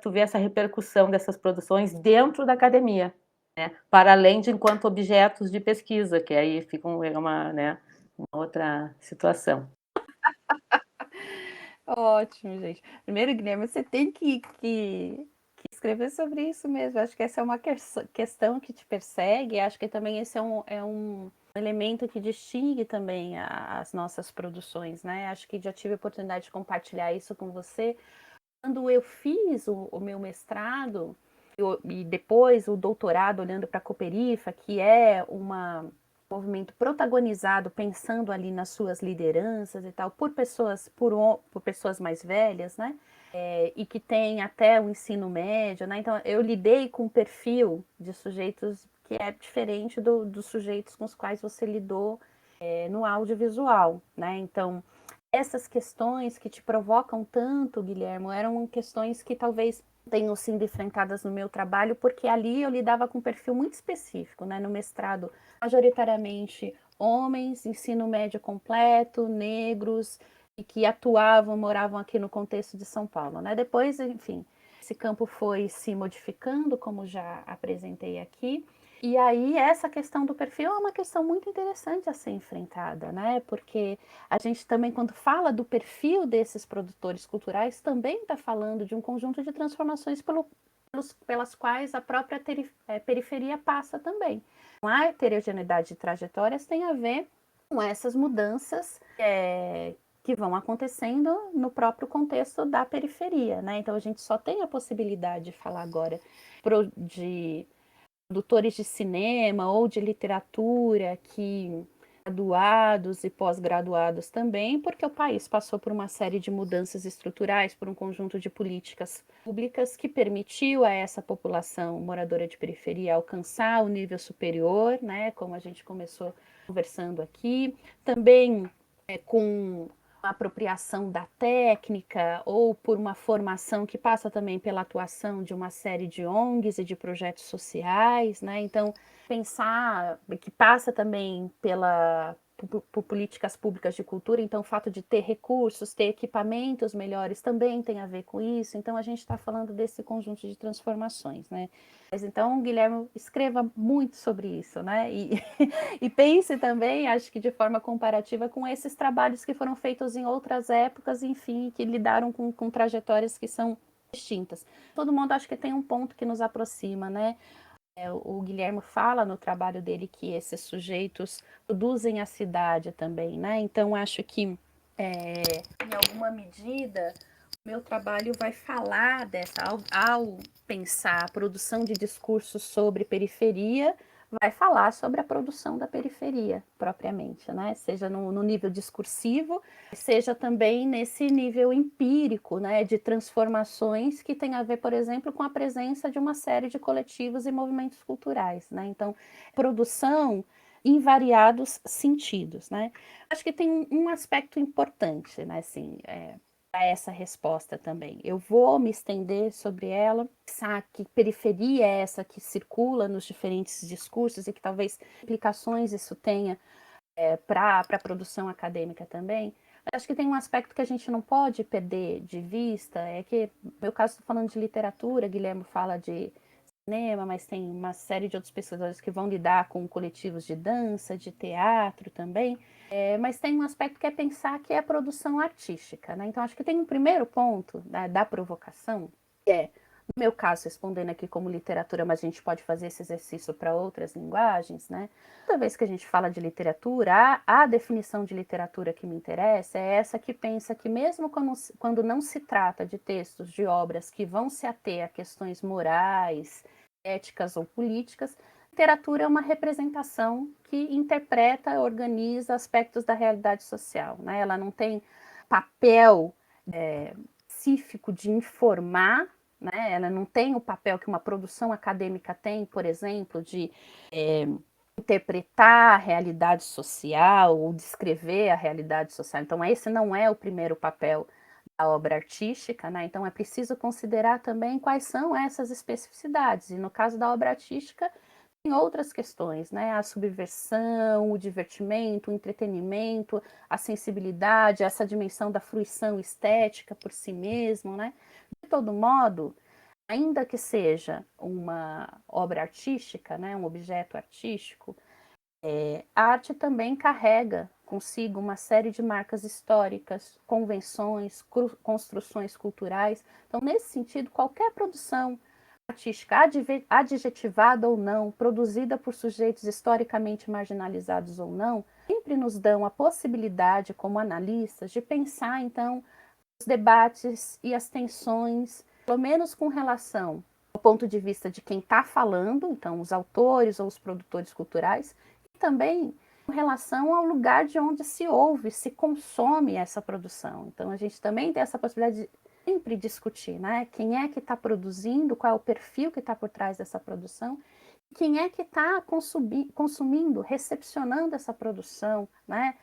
tu vê essa repercussão dessas produções dentro da academia, né, para além de enquanto objetos de pesquisa, que aí fica né, uma outra situação. Ótimo, gente. Primeiro, Guilherme, você tem que escrever sobre isso mesmo. Acho que essa é uma questão que te persegue. Acho que também esse é um elemento que distingue também as nossas produções, né? Acho que já tive a oportunidade de compartilhar isso com você. Quando eu fiz o meu mestrado e depois o doutorado, olhando para a Cooperifa, que é movimento protagonizado, pensando ali nas suas lideranças e tal, por pessoas mais velhas, né? E que tem até o ensino médio, né? Então, eu lidei com um perfil de sujeitos que é diferente dos sujeitos com os quais você lidou no audiovisual, né? Então, essas questões que te provocam tanto, Guilherme, eram questões que talvez tenham sido enfrentadas no meu trabalho, porque ali eu lidava com um perfil muito específico, né? No mestrado, majoritariamente homens, ensino médio completo, negros, e que moravam aqui no contexto de São Paulo, né? Depois, enfim, esse campo foi se modificando, como já apresentei aqui. E aí, essa questão do perfil é uma questão muito interessante a ser enfrentada, né? Porque a gente também, quando fala do perfil desses produtores culturais, também está falando de um conjunto de transformações pelas quais a própria periferia passa também. A heterogeneidade de trajetórias tem a ver com essas mudanças que vão acontecendo no próprio contexto da periferia, né? Então, a gente só tem a possibilidade de falar agora de produtores de cinema ou de literatura que graduados e pós-graduados também, porque o país passou por uma série de mudanças estruturais, por um conjunto de políticas públicas que permitiu a essa população moradora de periferia alcançar o nível superior, né, como a gente começou conversando aqui, também com a apropriação da técnica ou por uma formação que passa também pela atuação de uma série de ONGs e de projetos sociais, né? Então, pensar que passa também por políticas públicas de cultura, então o fato de ter recursos, ter equipamentos melhores também tem a ver com isso, então a gente está falando desse conjunto de transformações, né? Mas então, Guilherme, escreva muito sobre isso, né? E pense também, acho que de forma comparativa, com esses trabalhos que foram feitos em outras épocas, enfim, que lidaram com trajetórias que são distintas. Todo mundo acho que tem um ponto que nos aproxima, né? O Guilherme fala no trabalho dele que esses sujeitos produzem a cidade também, né? Então, acho que, em alguma medida, o meu trabalho vai falar dessa, ao pensar a produção de discursos sobre periferia, vai falar sobre a produção da periferia, propriamente, né? Seja no nível discursivo, seja também nesse nível empírico, né? De transformações que tem a ver, por exemplo, com a presença de uma série de coletivos e movimentos culturais, né? Então, produção em variados sentidos, né? Acho que tem um aspecto importante, né? Assim, a essa resposta também. Eu vou me estender sobre ela, pensar que periferia é essa que circula nos diferentes discursos e que talvez implicações isso tenha para a produção acadêmica também. Acho que tem um aspecto que a gente não pode perder de vista, é que, no meu caso, estou falando de literatura, Guilherme fala de cinema, mas tem uma série de outros pesquisadores que vão lidar com coletivos de dança, de teatro também. Mas tem um aspecto que é pensar que é a produção artística, né? Então, acho que tem um primeiro ponto da provocação, que é, no meu caso, respondendo aqui como literatura, mas a gente pode fazer esse exercício para outras linguagens, né? Toda vez que a gente fala de literatura, a definição de literatura que me interessa é essa que pensa que mesmo quando não se trata de textos, de obras que vão se ater a questões morais, éticas ou políticas, literatura é uma representação que interpreta, organiza aspectos da realidade social, né? Ela não tem papel específico de informar, né? Ela não tem o papel que uma produção acadêmica tem, por exemplo, de interpretar a realidade social ou descrever a realidade social. Então, esse não é o primeiro papel da obra artística, né? Então, é preciso considerar também quais são essas especificidades. E no caso da obra artística, tem outras questões, né? A subversão, o divertimento, o entretenimento, a sensibilidade, essa dimensão da fruição estética por si mesmo, né? De todo modo, ainda que seja uma obra artística, né, um objeto artístico, a arte também carrega consigo uma série de marcas históricas, convenções, construções culturais. Então, nesse sentido, qualquer produção artística, adjetivada ou não, produzida por sujeitos historicamente marginalizados ou não, sempre nos dão a possibilidade, como analistas, de pensar, então, os debates e as tensões, pelo menos com relação ao ponto de vista de quem está falando, então os autores ou os produtores culturais, e também com relação ao lugar de onde se ouve, se consome essa produção. Então a gente também tem essa possibilidade de sempre discutir, né? Quem é que está produzindo, qual é o perfil que está por trás dessa produção, quem é que está consumindo, recepcionando essa produção, né?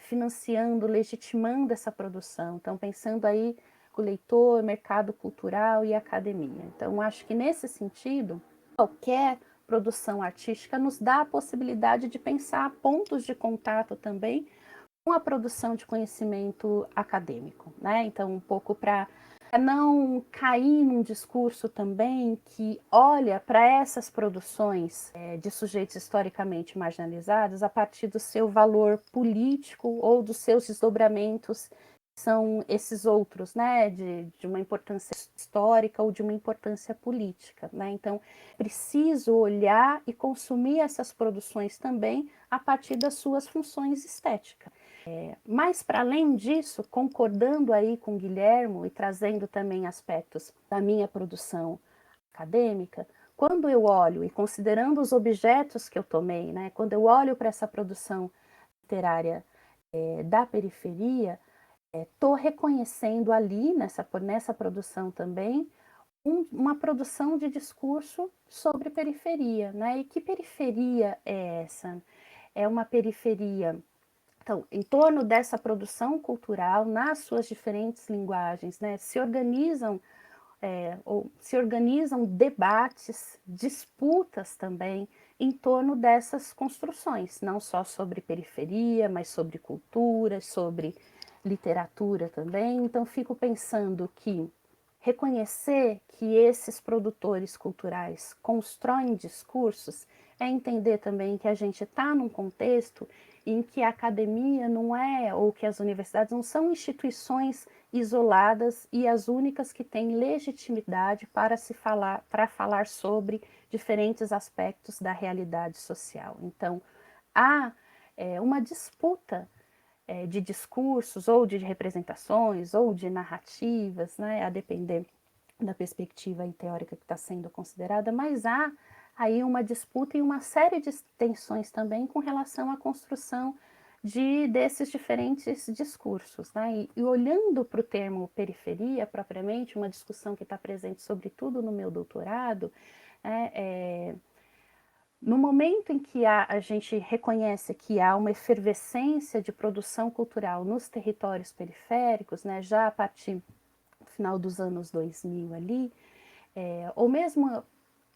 Financiando, legitimando essa produção. Então, pensando aí com o leitor, mercado cultural e academia. Então, acho que nesse sentido, qualquer produção artística nos dá a possibilidade de pensar pontos de contato também com a produção de conhecimento acadêmico, né? Então, um pouco para não cair num discurso também que olha para essas produções de sujeitos historicamente marginalizados a partir do seu valor político ou dos seus desdobramentos, que são esses outros, né? De uma importância histórica ou de uma importância política, né? Então, preciso olhar e consumir essas produções também a partir das suas funções estéticas. Mas, para além disso, concordando aí com o Guilherme e trazendo também aspectos da minha produção acadêmica, quando eu olho e considerando os objetos que eu tomei, né, quando eu olho para essa produção literária da periferia, estou reconhecendo ali, nessa produção também, uma produção de discurso sobre periferia, né? E que periferia é essa? É uma periferia. Então, em torno dessa produção cultural, nas suas diferentes linguagens, né, se organizam debates, disputas também em torno dessas construções, não só sobre periferia, mas sobre cultura, sobre literatura também. Então, fico pensando que reconhecer que esses produtores culturais constroem discursos é entender também que a gente está num contexto em que a academia não é, ou que as universidades não são instituições isoladas e as únicas que têm legitimidade para falar sobre diferentes aspectos da realidade social. Então, há uma disputa de discursos, ou de representações, ou de narrativas, né, a depender da perspectiva teórica que está sendo considerada, mas há aí uma disputa e uma série de tensões também com relação à construção desses diferentes discursos. Né? E olhando para o termo periferia, propriamente, uma discussão que está presente sobretudo no meu doutorado, no momento em que a gente reconhece que há uma efervescência de produção cultural nos territórios periféricos, né, já a partir do final dos anos 2000 ali, ou mesmo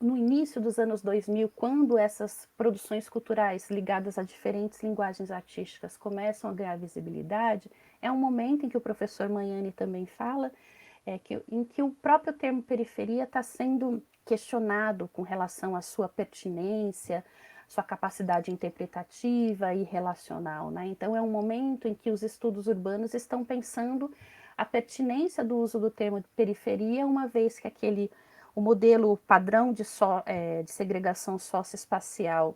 no início dos anos 2000, quando essas produções culturais ligadas a diferentes linguagens artísticas começam a ganhar visibilidade, é um momento em que o professor Magnani também fala, em que o próprio termo periferia está sendo questionado com relação à sua pertinência, sua capacidade interpretativa e relacional. Né? Então, é um momento em que os estudos urbanos estão pensando a pertinência do uso do termo periferia, uma vez que o modelo padrão de segregação socioespacial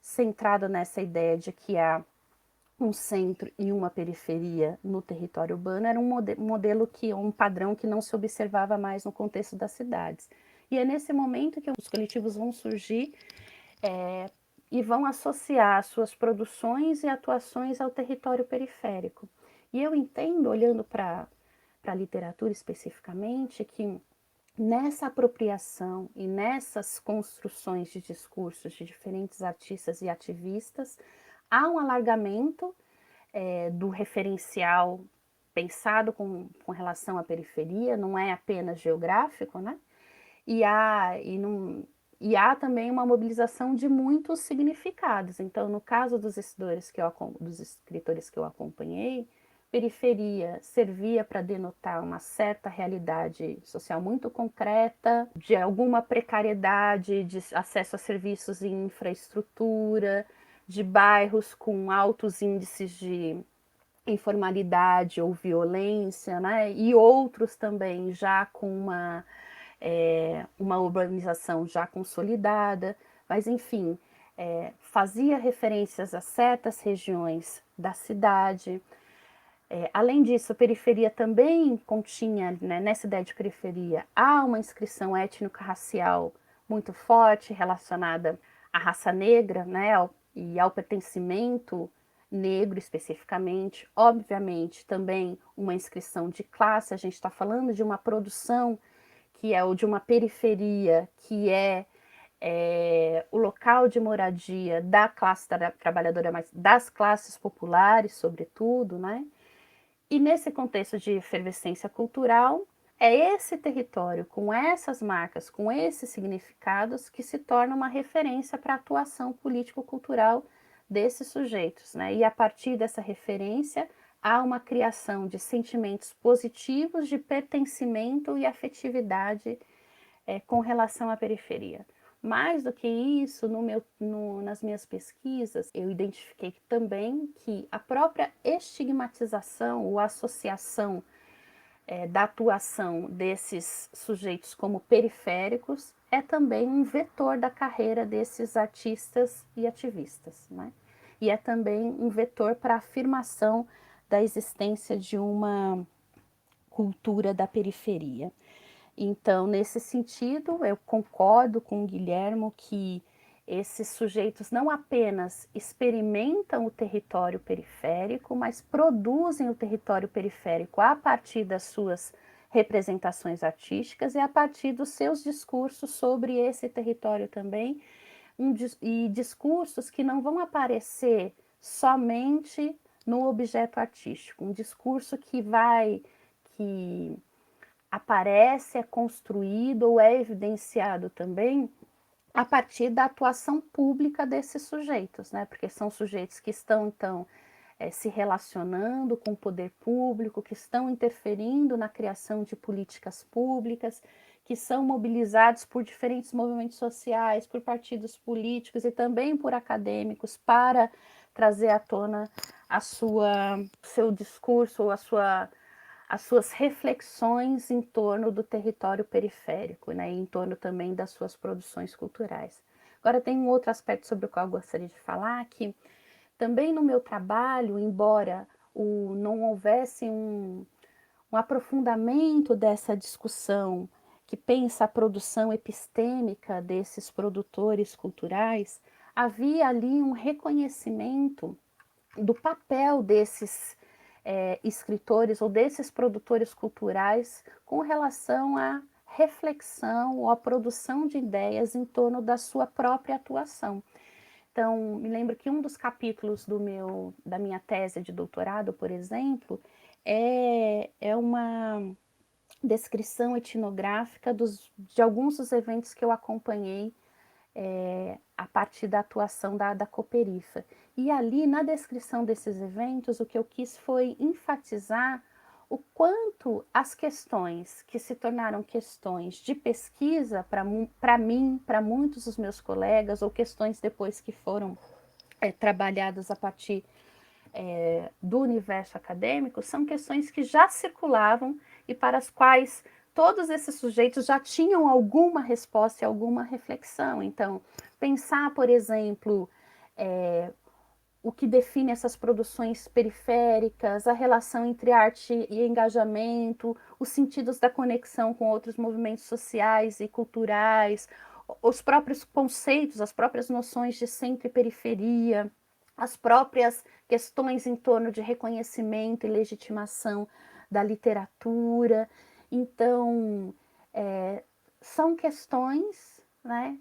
centrado nessa ideia de que há um centro e uma periferia no território urbano era um padrão que não se observava mais no contexto das cidades. E é nesse momento que os coletivos vão surgir e vão associar suas produções e atuações ao território periférico. E eu entendo, olhando para a literatura especificamente, que nessa apropriação e nessas construções de discursos de diferentes artistas e ativistas, há um alargamento do referencial pensado com relação à periferia, não é apenas geográfico, né? E há também uma mobilização de muitos significados. Então, no caso dos escritores que eu acompanhei, periferia servia para denotar uma certa realidade social muito concreta, de alguma precariedade de acesso a serviços e infraestrutura, de bairros com altos índices de informalidade ou violência, né? E outros também já com uma urbanização já consolidada, mas enfim, fazia referências a certas regiões da cidade. Além disso, a periferia também continha, né, nessa ideia de periferia, há uma inscrição étnico-racial muito forte relacionada à raça negra, né, e ao pertencimento negro especificamente. Obviamente, também uma inscrição de classe, a gente está falando de uma produção que é o de uma periferia, que o local de moradia da classe trabalhadora, mas das classes populares, sobretudo, né? E nesse contexto de efervescência cultural, é esse território, com essas marcas, com esses significados, que se torna uma referência para a atuação político-cultural desses sujeitos. Né? E a partir dessa referência, há uma criação de sentimentos positivos de pertencimento e afetividade com relação à periferia. Mais do que isso, nas minhas pesquisas, eu identifiquei também que a própria estigmatização ou associação da atuação desses sujeitos como periféricos é também um vetor da carreira desses artistas e ativistas, né? E é também um vetor para a afirmação da existência de uma cultura da periferia. Então, nesse sentido, eu concordo com o Guilhermo que esses sujeitos não apenas experimentam o território periférico, mas produzem o território periférico a partir das suas representações artísticas e a partir dos seus discursos sobre esse território também, e discursos que não vão aparecer somente no objeto artístico, um discurso que aparece, é construído ou é evidenciado também a partir da atuação pública desses sujeitos, né? Porque são sujeitos que estão, então, se relacionando com o poder público, que estão interferindo na criação de políticas públicas, que são mobilizados por diferentes movimentos sociais, por partidos políticos e também por acadêmicos para trazer à tona seu discurso, as suas reflexões em torno do território periférico, né, e em torno também das suas produções culturais. Agora, tem um outro aspecto sobre o qual eu gostaria de falar, que também no meu trabalho, embora não houvesse um aprofundamento dessa discussão que pensa a produção epistêmica desses produtores culturais, havia ali um reconhecimento do papel desses escritores ou desses produtores culturais com relação à reflexão ou à produção de ideias em torno da sua própria atuação. Então, me lembro que um dos capítulos da minha tese de doutorado, por exemplo, é uma descrição etnográfica de alguns dos eventos que eu acompanhei a partir da atuação da Cooperifa. E ali, na descrição desses eventos, o que eu quis foi enfatizar o quanto as questões que se tornaram questões de pesquisa para mim, para muitos dos meus colegas, ou questões depois que foram trabalhadas a partir do universo acadêmico, são questões que já circulavam e para as quais todos esses sujeitos já tinham alguma resposta e alguma reflexão. Então, pensar, por exemplo, o que define essas produções periféricas, a relação entre arte e engajamento, os sentidos da conexão com outros movimentos sociais e culturais, os próprios conceitos, as próprias noções de centro e periferia, as próprias questões em torno de reconhecimento e legitimação da literatura. Então, são questões, né,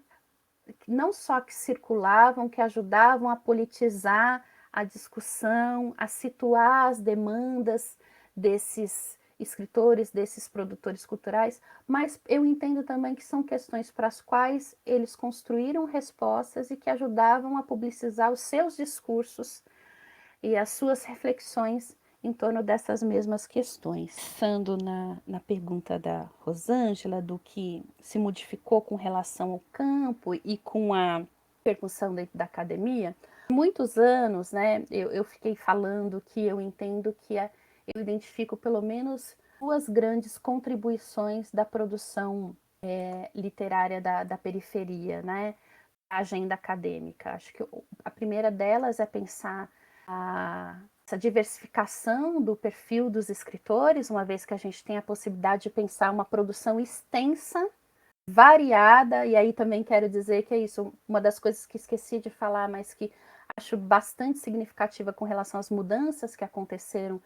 não só que circulavam, que ajudavam a politizar a discussão, a situar as demandas desses escritores, desses produtores culturais, mas eu entendo também que são questões para as quais eles construíram respostas e que ajudavam a publicizar os seus discursos e as suas reflexões em torno dessas mesmas questões. Pensando na pergunta da Rosângela, do que se modificou com relação ao campo e com a percussão dentro da academia, há muitos anos, né, eu fiquei falando que eu entendo que eu identifico pelo menos duas grandes contribuições da produção literária da periferia, né, a agenda acadêmica. Acho que a primeira delas é pensar essa diversificação do perfil dos escritores, uma vez que a gente tem a possibilidade de pensar uma produção extensa, variada, e aí também quero dizer que é isso, uma das coisas que esqueci de falar, mas que acho bastante significativa com relação às mudanças que aconteceram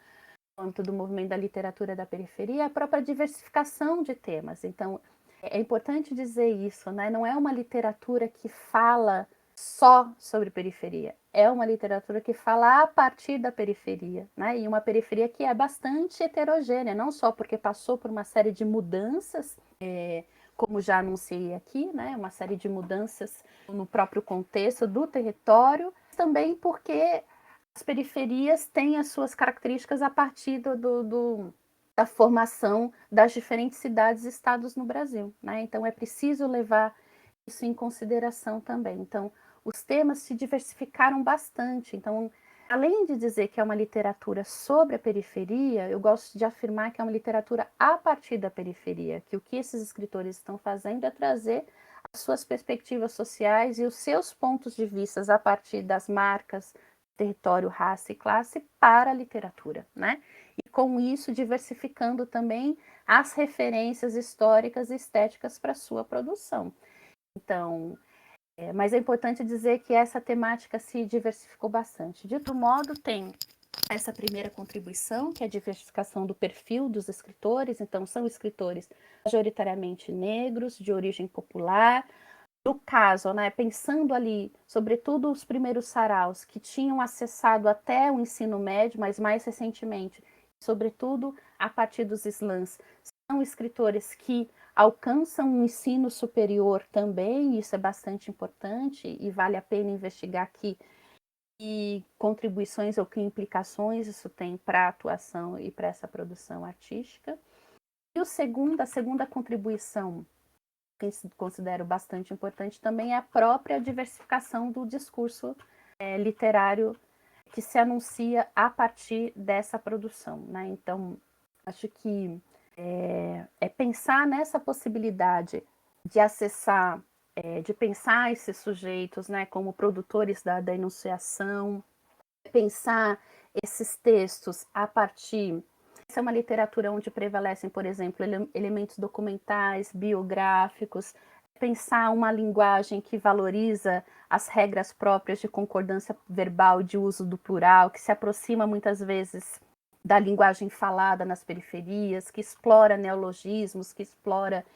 no âmbito do movimento da literatura da periferia, é a própria diversificação de temas. Então, é importante dizer isso, né? Não é uma literatura que fala só sobre periferia, é uma literatura que fala a partir da periferia, né? E uma periferia que é bastante heterogênea, não só porque passou por uma série de mudanças, como já anunciei aqui, né? Uma série de mudanças no próprio contexto do território, também porque as periferias têm as suas características a partir da formação das diferentes cidades e estados no Brasil, né? Então é preciso levar isso em consideração também. Então, os temas se diversificaram bastante. Então, além de dizer que é uma literatura sobre a periferia, eu gosto de afirmar que é uma literatura a partir da periferia, que o que esses escritores estão fazendo é trazer as suas perspectivas sociais e os seus pontos de vista a partir das marcas território, raça e classe para a literatura, né? E com isso diversificando também as referências históricas e estéticas para sua produção. Então, mas é importante dizer que essa temática se diversificou bastante. De outro modo, tem essa primeira contribuição, que é a diversificação do perfil dos escritores. Então, são escritores majoritariamente negros, de origem popular. No caso, né, pensando ali, sobretudo os primeiros saraus, que tinham acessado até o ensino médio, mas mais recentemente, sobretudo a partir dos slams, são escritores que alcançam um ensino superior também, isso é bastante importante e vale a pena investigar aqui que contribuições ou que implicações isso tem para a atuação e para essa produção artística. E a segunda contribuição que considero bastante importante também é a própria diversificação do discurso literário que se anuncia a partir dessa produção, né? Então, acho que é pensar nessa possibilidade de acessar, de pensar esses sujeitos, né, como produtores da enunciação, pensar esses textos a partir... Essa é uma literatura onde prevalecem, por exemplo, elementos documentais, biográficos, pensar uma linguagem que valoriza as regras próprias de concordância verbal e de uso do plural, que se aproxima muitas vezes da linguagem falada nas periferias, que explora neologismos, que explora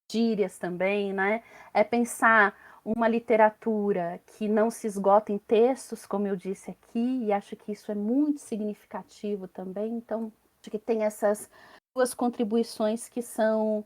gírias também, né? É pensar uma literatura que não se esgota em textos, como eu disse aqui, e acho que isso é muito significativo também. Então, acho que tem essas duas contribuições que são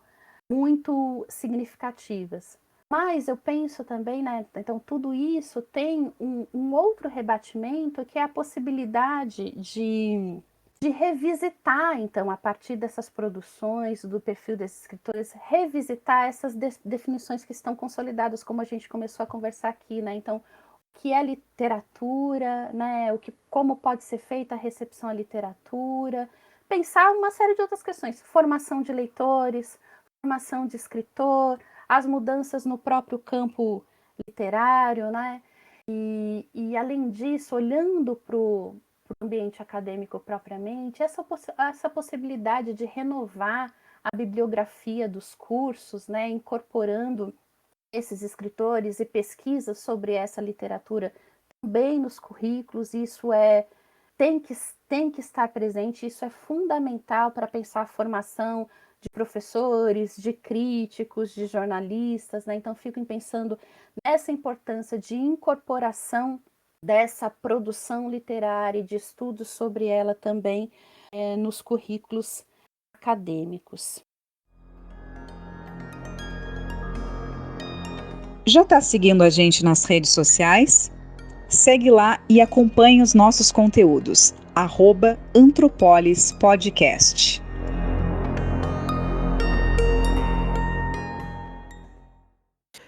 muito significativas. Mas eu penso também, né, então tudo isso tem um outro rebatimento, que é a possibilidade de revisitar, então, a partir dessas produções, do perfil desses escritores, revisitar essas definições que estão consolidadas, como a gente começou a conversar aqui, né? Então, o que é literatura, né? Como pode ser feita a recepção à literatura, pensar uma série de outras questões, formação de leitores, formação de escritor, as mudanças no próprio campo literário, né? E além disso, olhando para o ambiente acadêmico propriamente, essa possibilidade de renovar a bibliografia dos cursos, né? Incorporando esses escritores e pesquisas sobre essa literatura também nos currículos, isso tem que estar presente, isso é fundamental para pensar a formação de professores, de críticos, de jornalistas, né? Então, fico pensando nessa importância de incorporação dessa produção literária e de estudos sobre ela também nos currículos acadêmicos. Já está seguindo a gente nas redes sociais? Segue lá e acompanhe os nossos conteúdos. @Antropolis Podcast.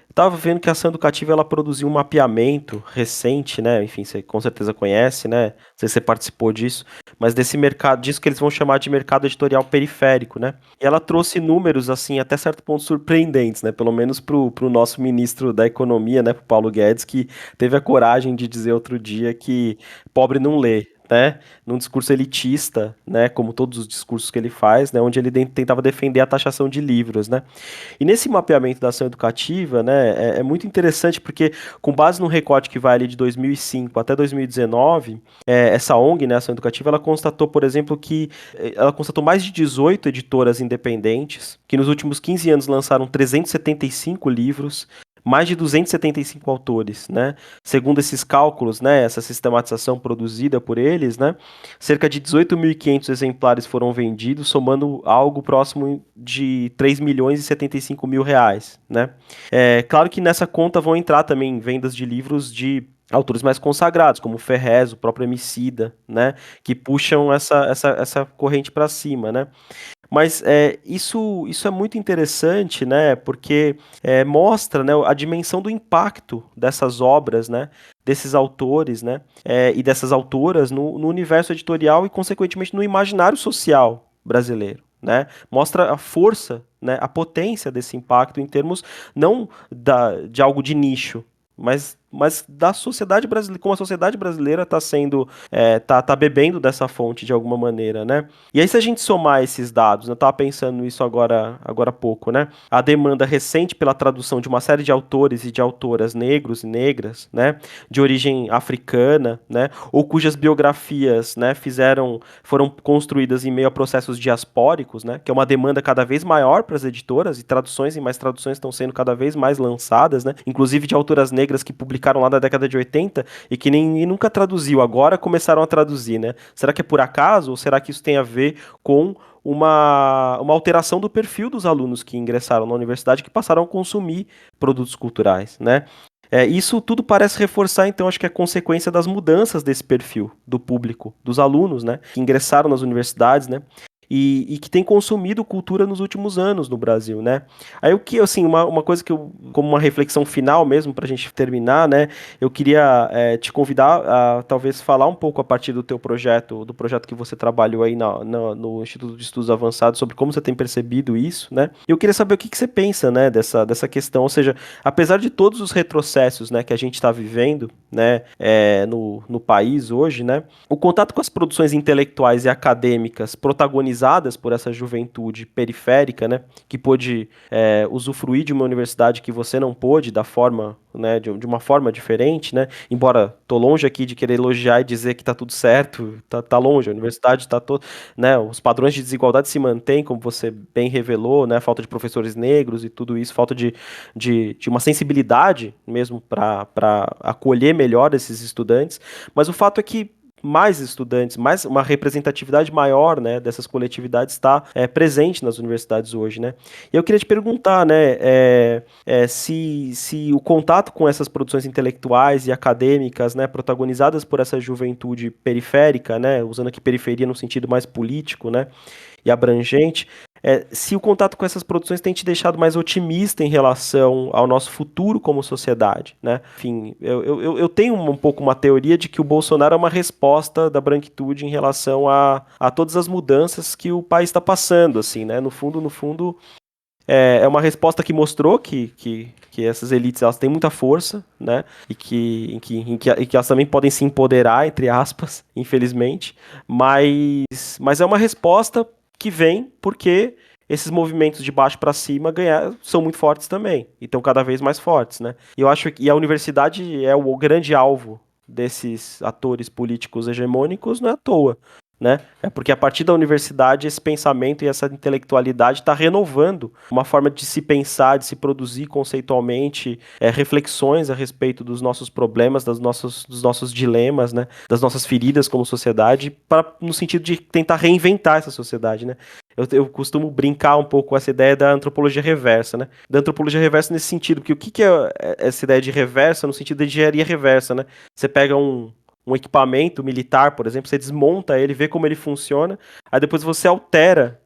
Estava vendo que a Ação Educativa ela produziu um mapeamento recente, né? Enfim, você com certeza conhece, né? Não sei se você participou disso, mas desse mercado, disso que eles vão chamar de mercado editorial periférico, né? E ela trouxe números, assim, até certo ponto surpreendentes, né? Pelo menos pro nosso ministro da Economia, né? Pro Paulo Guedes, que teve a coragem de dizer outro dia que pobre não lê. Né, num discurso elitista, né, como todos os discursos que ele faz, né, onde ele tentava defender a taxação de livros, né. E nesse mapeamento da ação educativa, né, é muito interessante porque, com base no recorte que vai ali de 2005 até 2019, essa ONG, né, Ação Educativa, ela constatou, por exemplo, que ela constatou mais de 18 editoras independentes, que nos últimos 15 anos lançaram 375 livros, mais de 275 autores, né? Segundo esses cálculos, né, essa sistematização produzida por eles, né, cerca de 18.500 exemplares foram vendidos, somando algo próximo de 3 milhões e 75 mil reais, né? Claro que nessa conta vão entrar também vendas de livros de autores mais consagrados, como Ferrez, o próprio Emicida, né, que puxam essa corrente para cima, né? Mas isso é muito interessante, né, porque mostra, né, a dimensão do impacto dessas obras, né, desses autores, né, e dessas autoras no universo editorial e, consequentemente, no imaginário social brasileiro. Né, mostra a força, né, a potência desse impacto em termos não de algo de nicho, mas da sociedade brasileira, como a sociedade brasileira está sendo, tá bebendo dessa fonte de alguma maneira, né? E aí, se a gente somar esses dados, eu estava pensando nisso agora há pouco, né? A demanda recente pela tradução de uma série de autores e de autoras negros e negras, né? De origem africana, né? Ou cujas biografias, né, foram construídas em meio a processos diaspóricos, né? Que é uma demanda cada vez maior para as editoras, e traduções e mais traduções estão sendo cada vez mais lançadas, né? Inclusive de autoras negras que publicaram publicaram lá na década de 80 e que nem nunca traduziu, agora começaram a traduzir, né? Será que é por acaso ou será que isso tem a ver com uma alteração do perfil dos alunos que ingressaram na universidade, que passaram a consumir produtos culturais, né? Isso tudo parece reforçar, então, acho que é consequência das mudanças desse perfil do público, dos alunos, né, que ingressaram nas universidades, né, e que tem consumido cultura nos últimos anos no Brasil, né. Aí o que, assim, uma coisa que eu, como uma reflexão final mesmo, para a gente terminar, né, eu queria te convidar a talvez falar um pouco a partir do teu projeto, do projeto que você trabalhou aí no Instituto de Estudos Avançados, sobre como você tem percebido isso, né, e eu queria saber o que você pensa, né, dessa questão, ou seja, apesar de todos os retrocessos, né, que a gente está vivendo, né, no país hoje, né, o contato com as produções intelectuais e acadêmicas protagonizadas por essa juventude periférica, né, que pôde usufruir de uma universidade que você não pôde, da forma, né, de uma forma diferente, né, embora tô longe aqui de querer elogiar e dizer que tá tudo certo, tá longe, a universidade tá toda, né, os padrões de desigualdade se mantêm, como você bem revelou, né, falta de professores negros e tudo isso, falta de uma sensibilidade mesmo para acolher melhor esses estudantes, mas o fato é que mais estudantes, mais uma representatividade maior, né, dessas coletividades está presente nas universidades hoje, né? E eu queria te perguntar, né, se o contato com essas produções intelectuais e acadêmicas, né, protagonizadas por essa juventude periférica, né, usando aqui periferia no sentido mais político, né, e abrangente, se o contato com essas produções tem te deixado mais otimista em relação ao nosso futuro como sociedade, né? Enfim, eu tenho um pouco uma teoria de que o Bolsonaro é uma resposta da branquitude em relação a todas as mudanças que o país está passando, assim, né? No fundo, é uma resposta que mostrou que essas elites elas têm muita força, né? E que elas também podem se empoderar, entre aspas, infelizmente, mas é uma resposta que vem porque esses movimentos de baixo para cima são muito fortes também, e estão cada vez mais fortes, né? E eu acho que a universidade é o grande alvo desses atores políticos hegemônicos, não é à toa, né? É porque a partir da universidade esse pensamento e essa intelectualidade está renovando uma forma de se pensar, de se produzir conceitualmente, reflexões a respeito dos nossos problemas, dos nossos dilemas, né? Das nossas feridas como sociedade, no sentido de tentar reinventar essa sociedade, né? Eu costumo brincar um pouco com essa ideia da antropologia reversa, né? Da antropologia reversa nesse sentido, porque o que é essa ideia de reversa no sentido de engenharia reversa, né? Você pega um equipamento militar, por exemplo, você desmonta ele, vê como ele funciona, aí depois você altera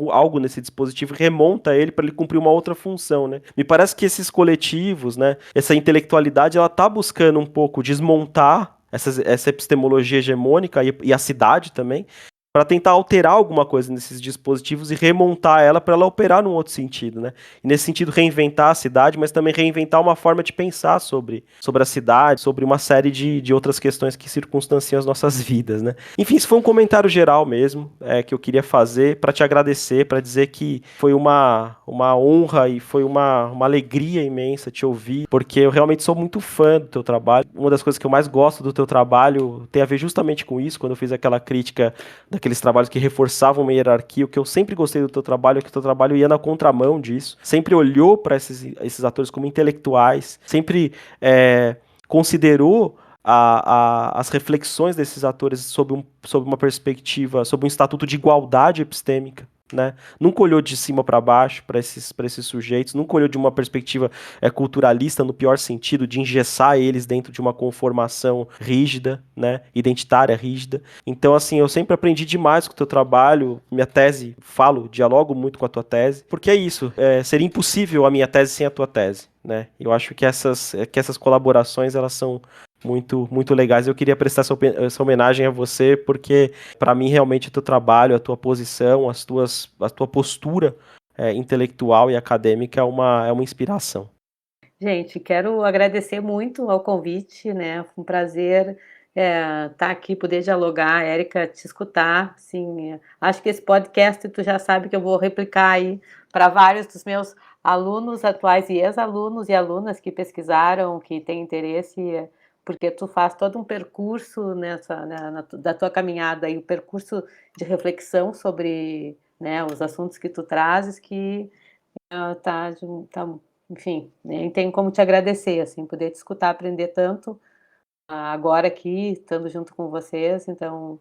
algo nesse dispositivo e remonta ele para ele cumprir uma outra função, né? Me parece que esses coletivos, né, essa intelectualidade, ela tá buscando um pouco desmontar essa epistemologia hegemônica e a cidade também, para tentar alterar alguma coisa nesses dispositivos e remontar ela para ela operar num outro sentido, né? E nesse sentido reinventar a cidade, mas também reinventar uma forma de pensar sobre a cidade, sobre uma série de outras questões que circunstanciam as nossas vidas, né? Enfim, isso foi um comentário geral mesmo, que eu queria fazer para te agradecer, para dizer que foi uma honra e foi uma alegria imensa te ouvir, porque eu realmente sou muito fã do teu trabalho. Uma das coisas que eu mais gosto do teu trabalho tem a ver justamente com isso, quando eu fiz aquela crítica daqueles trabalhos que reforçavam uma hierarquia. O que eu sempre gostei do teu trabalho é que o teu trabalho ia na contramão disso, sempre olhou para esses atores como intelectuais, sempre considerou as reflexões desses atores sob uma perspectiva, sob um estatuto de igualdade epistêmica, né? Nunca olhou de cima para baixo para esses sujeitos, nunca olhou de uma perspectiva culturalista no pior sentido, de engessar eles dentro de uma conformação rígida, né? Identitária rígida. Então, assim, eu sempre aprendi demais com o teu trabalho, minha tese, dialogo muito com a tua tese, porque é isso, seria impossível a minha tese sem a tua tese, né? Eu acho que essas colaborações, elas são muito, muito legais. Eu queria prestar essa homenagem a você, porque para mim realmente o teu trabalho, a tua posição, a tua postura intelectual e acadêmica é uma inspiração. Gente, quero agradecer muito ao convite, né? Foi um prazer estar aqui, poder dialogar, Érica, te escutar. Assim, acho que esse podcast tu já sabe que eu vou replicar aí para vários dos meus alunos atuais e ex-alunos e alunas que pesquisaram, que têm interesse, porque tu faz todo um percurso da tua caminhada e o percurso de reflexão sobre, né, os assuntos que tu trazes que tá enfim, nem tenho como te agradecer, assim, poder te escutar, aprender tanto, agora aqui, estando junto com vocês, então,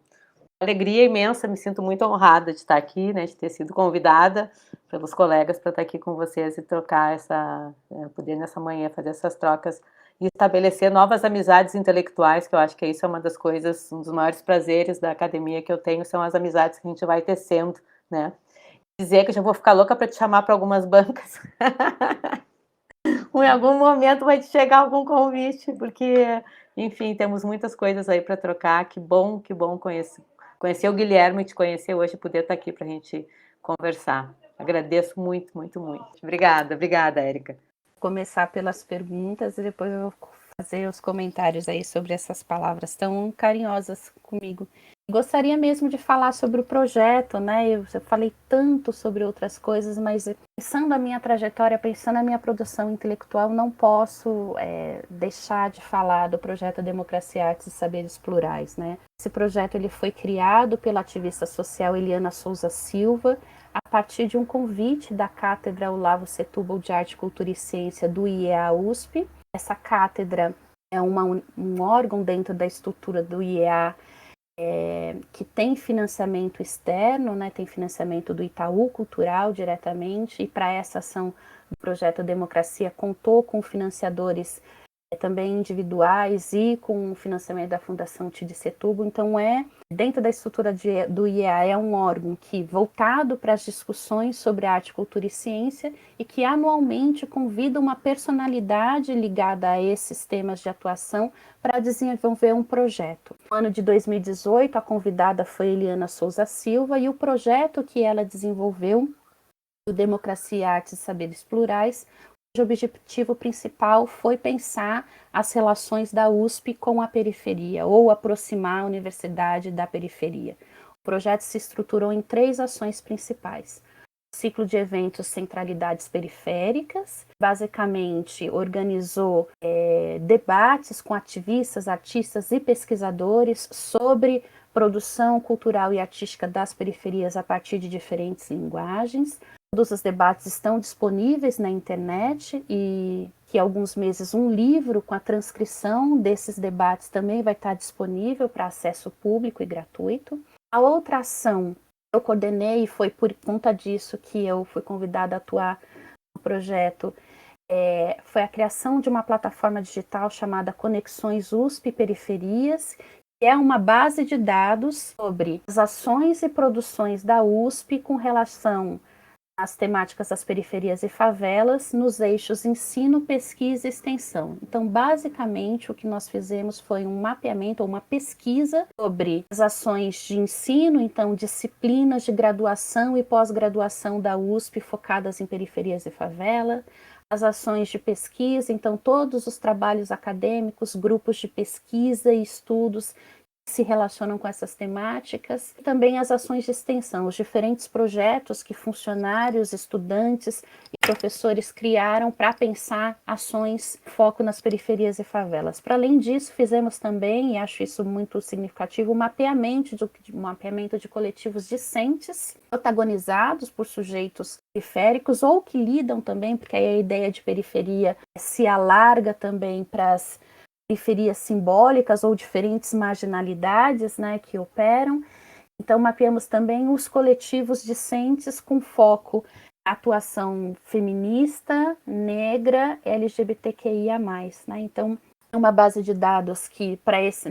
alegria imensa, me sinto muito honrada de estar aqui, né, de ter sido convidada pelos colegas para estar aqui com vocês e trocar poder nessa manhã fazer essas trocas e estabelecer novas amizades intelectuais, que eu acho que isso é uma das coisas, um dos maiores prazeres da academia que eu tenho, são as amizades que a gente vai tecendo, né. Dizer que eu já vou ficar louca para te chamar para algumas bancas. Em algum momento vai te chegar algum convite, porque, enfim, temos muitas coisas aí para trocar. Que bom conhecer o Guilherme e te conhecer hoje, poder estar aqui para a gente conversar. Agradeço muito, muito, muito. Obrigada, Érica. Começar pelas perguntas e depois eu vou fazer os comentários aí sobre essas palavras tão carinhosas comigo. Gostaria mesmo de falar sobre o projeto, né? Eu falei tanto sobre outras coisas, mas pensando a minha trajetória, pensando a minha produção intelectual, não posso deixar de falar do projeto Democracia, Artes e Saberes Plurais, né? Esse projeto ele foi criado pela ativista social Eliana Souza Silva, a partir de um convite da Cátedra Olavo Setúbal de Arte, Cultura e Ciência do IEA USP. Essa cátedra é um órgão dentro da estrutura do IEA que tem financiamento externo, né, tem financiamento do Itaú Cultural diretamente, e para essa ação do projeto Democracia contou com financiadores também individuais e com o financiamento da Fundação Tid Setúbal. Então, dentro da estrutura do IEA, é um órgão que voltado para as discussões sobre arte, cultura e ciência e que anualmente convida uma personalidade ligada a esses temas de atuação para desenvolver um projeto. No ano de 2018, a convidada foi Eliana Souza Silva e o projeto que ela desenvolveu, o Democracia, Artes e Saberes Plurais, o objetivo principal foi pensar as relações da USP com a periferia, ou aproximar a universidade da periferia. O projeto se estruturou em 3 ações principais. O ciclo de eventos Centralidades Periféricas, basicamente organizou debates com ativistas, artistas e pesquisadores sobre produção cultural e artística das periferias a partir de diferentes linguagens. Todos os debates estão disponíveis na internet e que há alguns meses um livro com a transcrição desses debates também vai estar disponível para acesso público e gratuito. A outra ação que eu coordenei, e foi por conta disso que eu fui convidada a atuar no projeto, foi a criação de uma plataforma digital chamada Conexões USP Periferias, que é uma base de dados sobre as ações e produções da USP com relação as temáticas das periferias e favelas nos eixos ensino, pesquisa e extensão. Então, basicamente, o que nós fizemos foi um mapeamento ou uma pesquisa sobre as ações de ensino, então disciplinas de graduação e pós-graduação da USP focadas em periferias e favela, as ações de pesquisa, então todos os trabalhos acadêmicos, grupos de pesquisa e estudos se relacionam com essas temáticas, e também as ações de extensão, os diferentes projetos que funcionários, estudantes e professores criaram para pensar ações foco nas periferias e favelas. Para além disso, fizemos também, e acho isso muito significativo, um mapeamento de coletivos discentes, protagonizados por sujeitos periféricos ou que lidam também, porque aí a ideia de periferia se alarga também para as periferias simbólicas ou diferentes marginalidades, né, que operam. Então, mapeamos também os coletivos discentes com foco na atuação feminista, negra, LGBTQIA+. Né? Então, é uma base de dados que,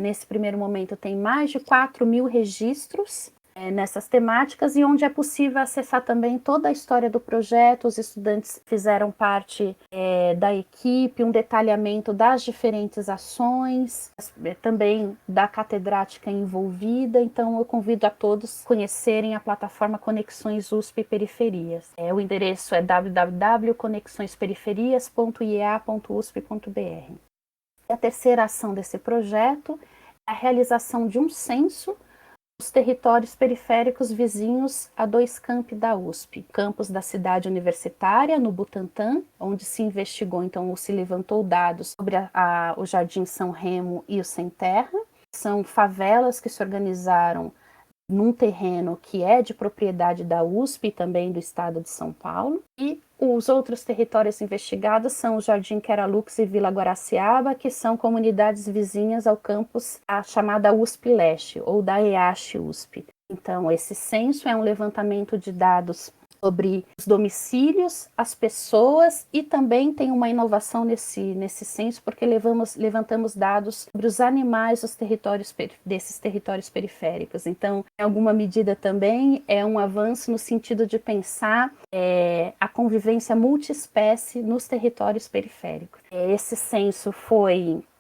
nesse primeiro momento, tem mais de 4.000 registros nessas temáticas e onde é possível acessar também toda a história do projeto. Os estudantes fizeram parte da equipe, um detalhamento das diferentes ações, também da catedrática envolvida. Então eu convido a todos a conhecerem a plataforma Conexões USP Periferias. O endereço é www.conexõesperiferias.iea.usp.br. A terceira ação desse projeto é a realização de um censo os territórios periféricos vizinhos a 2 campi da USP. Campus da cidade universitária, no Butantã, onde se investigou, então, ou se levantou dados sobre o Jardim São Remo e o Sem Terra. São favelas que se organizaram num terreno que é de propriedade da USP e também do estado de São Paulo. E os outros territórios investigados são o Jardim Queralux e Vila Guaraciaba, que são comunidades vizinhas ao campus, a chamada USP Leste, ou da EASH USP. Então, esse censo é um levantamento de dados sobre os domicílios, as pessoas, e também tem uma inovação nesse censo, porque levantamos dados sobre os animais desses territórios periféricos. Então, em alguma medida também é um avanço no sentido de pensar a convivência multiespécie nos territórios periféricos. Esse censo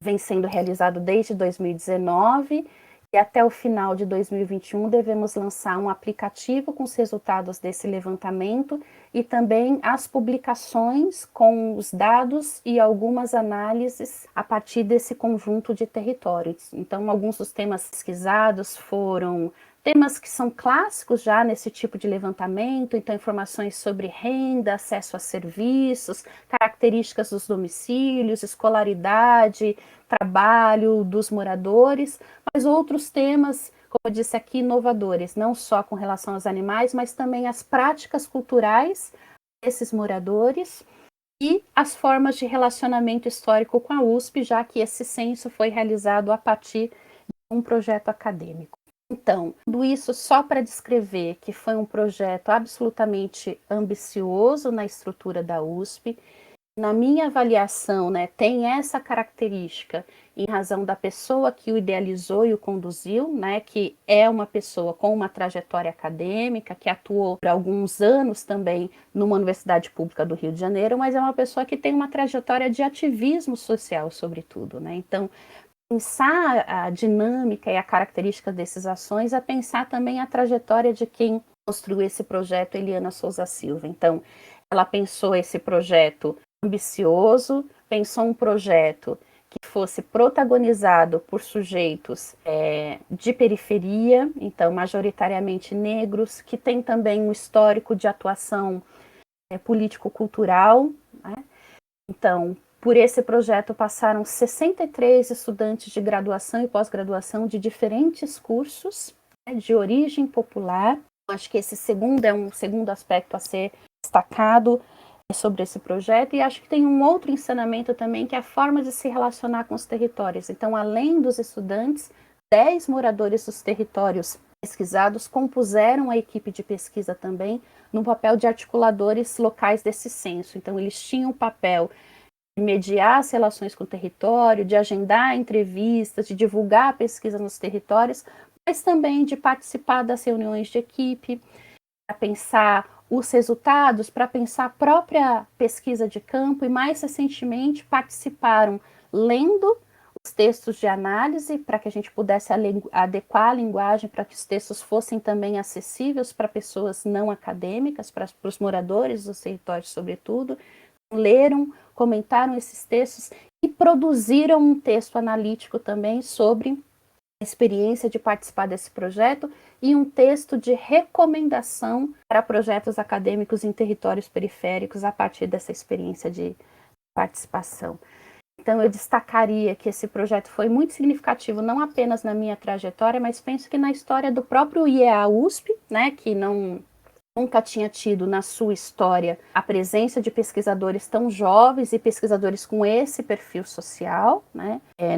vem sendo realizado desde 2019, e até o final de 2021 devemos lançar um aplicativo com os resultados desse levantamento e também as publicações com os dados e algumas análises a partir desse conjunto de territórios. Então, alguns dos temas pesquisados foram temas que são clássicos já nesse tipo de levantamento, então informações sobre renda, acesso a serviços, características dos domicílios, escolaridade, trabalho dos moradores, mas outros temas, como eu disse aqui, inovadores, não só com relação aos animais, mas também as práticas culturais desses moradores e as formas de relacionamento histórico com a USP, já que esse censo foi realizado a partir de um projeto acadêmico. Então, tudo isso só para descrever que foi um projeto absolutamente ambicioso na estrutura da USP. Na minha avaliação, tem essa característica em razão da pessoa que o idealizou e o conduziu, que é uma pessoa com uma trajetória acadêmica, que atuou por alguns anos também numa universidade pública do Rio de Janeiro, mas é uma pessoa que tem uma trajetória de ativismo social, sobretudo. Então, pensar a dinâmica e a característica dessas ações é pensar também a trajetória de quem construiu esse projeto, Eliana Souza Silva. Então, ela pensou esse projeto ambicioso, pensou um projeto que fosse protagonizado por sujeitos de periferia, então majoritariamente negros, que tem também um histórico de atuação político-cultural. Então, por esse projeto passaram 63 estudantes de graduação e pós-graduação de diferentes cursos, de origem popular. Acho que esse é um segundo aspecto a ser destacado sobre esse projeto, e acho que tem um outro ensinamento também, que é a forma de se relacionar com os territórios. Então, além dos estudantes, 10 moradores dos territórios pesquisados compuseram a equipe de pesquisa também no papel de articuladores locais desse censo. Então, eles tinham o papel de mediar as relações com o território, de agendar entrevistas, de divulgar a pesquisa nos territórios, mas também de participar das reuniões de equipe, para pensar os resultados, para pensar a própria pesquisa de campo, e mais recentemente participaram lendo os textos de análise para que a gente pudesse adequar a linguagem para que os textos fossem também acessíveis para pessoas não acadêmicas, para os moradores dos territórios sobretudo. Leram, comentaram esses textos e produziram um texto analítico também sobre a experiência de participar desse projeto e um texto de recomendação para projetos acadêmicos em territórios periféricos a partir dessa experiência de participação. Então, eu destacaria que esse projeto foi muito significativo, não apenas na minha trajetória, mas penso que na história do próprio IEA USP, que nunca tinha tido na sua história a presença de pesquisadores tão jovens e pesquisadores com esse perfil social,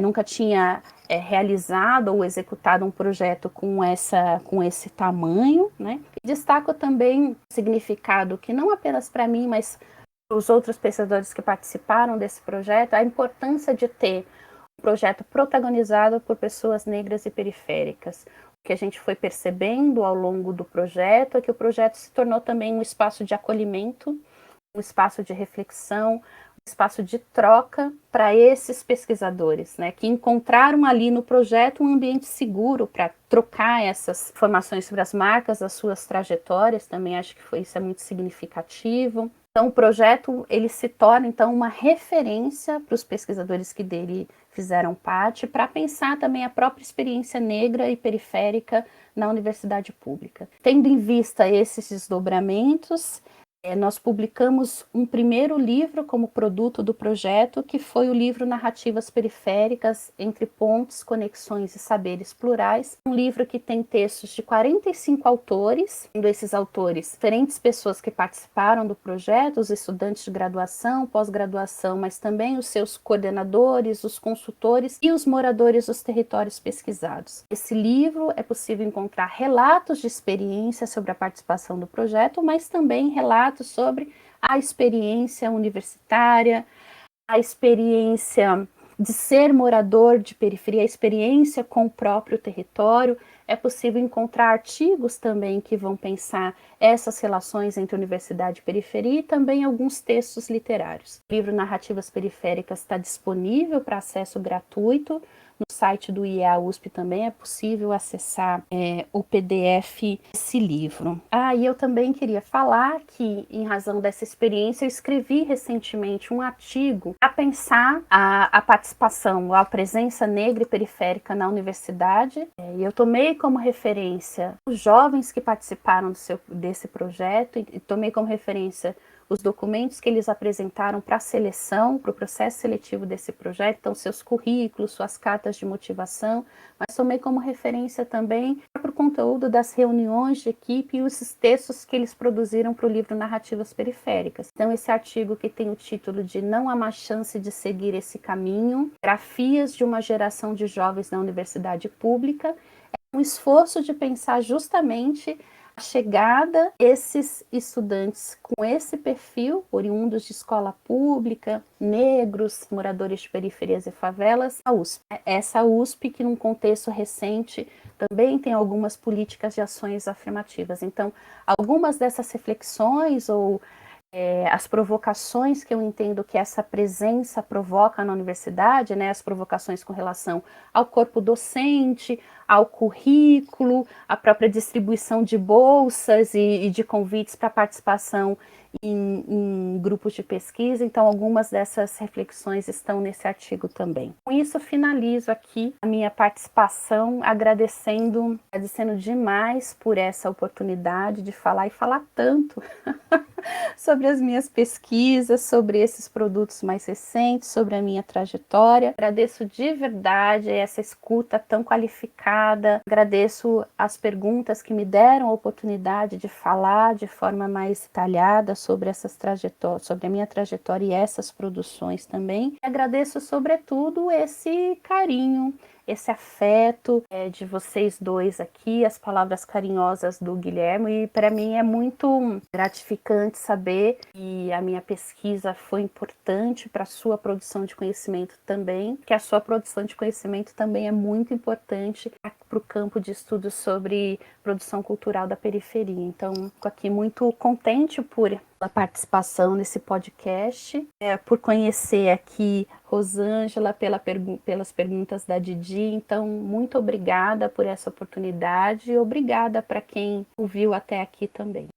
nunca tinha realizado ou executado um projeto com esse tamanho, E destaco também o significado que não apenas para mim, mas para os outros pesquisadores que participaram desse projeto, a importância de ter um projeto protagonizado por pessoas negras e periféricas. O que a gente foi percebendo ao longo do projeto é que o projeto se tornou também um espaço de acolhimento, um espaço de reflexão, um espaço de troca para esses pesquisadores, que encontraram ali no projeto um ambiente seguro para trocar essas informações sobre as marcas das suas trajetórias. Também acho que isso é muito significativo. Então, o projeto ele se torna então uma referência para os pesquisadores que dele fizeram parte, para pensar também a própria experiência negra e periférica na universidade pública. Tendo em vista esses desdobramentos, Nós publicamos um primeiro livro como produto do projeto, que foi o livro Narrativas Periféricas entre Pontes, Conexões e Saberes Plurais, um livro que tem textos de 45 autores, sendo esses autores diferentes pessoas que participaram do projeto, os estudantes de graduação, pós-graduação, mas também os seus coordenadores, os consultores e os moradores dos territórios pesquisados. Esse livro é possível encontrar relatos de experiência sobre a participação do projeto, mas também relatos sobre a experiência universitária, a experiência de ser morador de periferia, a experiência com o próprio território. É possível encontrar artigos também que vão pensar essas relações entre universidade e periferia e também alguns textos literários. O livro Narrativas Periféricas está disponível para acesso gratuito. No site do IEA USP também é possível acessar o PDF desse livro. E eu também queria falar que, em razão dessa experiência, eu escrevi recentemente um artigo a pensar a participação, a presença negra e periférica na universidade. E eu tomei como referência os jovens que participaram desse projeto e tomei como referência os documentos que eles apresentaram para a seleção, para o processo seletivo desse projeto, então seus currículos, suas cartas de motivação, mas tomei como referência também para o conteúdo das reuniões de equipe e os textos que eles produziram para o livro Narrativas Periféricas. Então esse artigo, que tem o título de Não há mais chance de seguir esse caminho, Grafias de uma geração de jovens na universidade pública, é um esforço de pensar justamente a chegada desses estudantes com esse perfil, oriundos de escola pública, negros, moradores de periferias e favelas, à USP. Essa USP que, num contexto recente, também tem algumas políticas de ações afirmativas. Então, algumas dessas reflexões ou as provocações que eu entendo que essa presença provoca na universidade, né, as provocações com relação ao corpo docente, ao currículo, à própria distribuição de bolsas e de convites para participação em grupos de pesquisa. Então, algumas dessas reflexões estão nesse artigo também. Com isso, finalizo aqui a minha participação, agradecendo demais por essa oportunidade de falar e falar tanto sobre as minhas pesquisas, sobre esses produtos mais recentes, sobre a minha trajetória. Agradeço de verdade essa escuta tão qualificada, agradeço as perguntas que me deram a oportunidade de falar de forma mais detalhada sobre essas trajetórias, sobre a minha trajetória e essas produções também. E agradeço, sobretudo, esse carinho, esse afeto de vocês dois aqui, as palavras carinhosas do Guilherme, e para mim é muito gratificante saber que a minha pesquisa foi importante para a sua produção de conhecimento também, que a sua produção de conhecimento também é muito importante para o campo de estudos sobre produção cultural da periferia. Então, fico aqui muito contente por a participação nesse podcast, por conhecer aqui Rosângela, pelas perguntas da Didi. Então, muito obrigada por essa oportunidade e obrigada para quem ouviu até aqui também.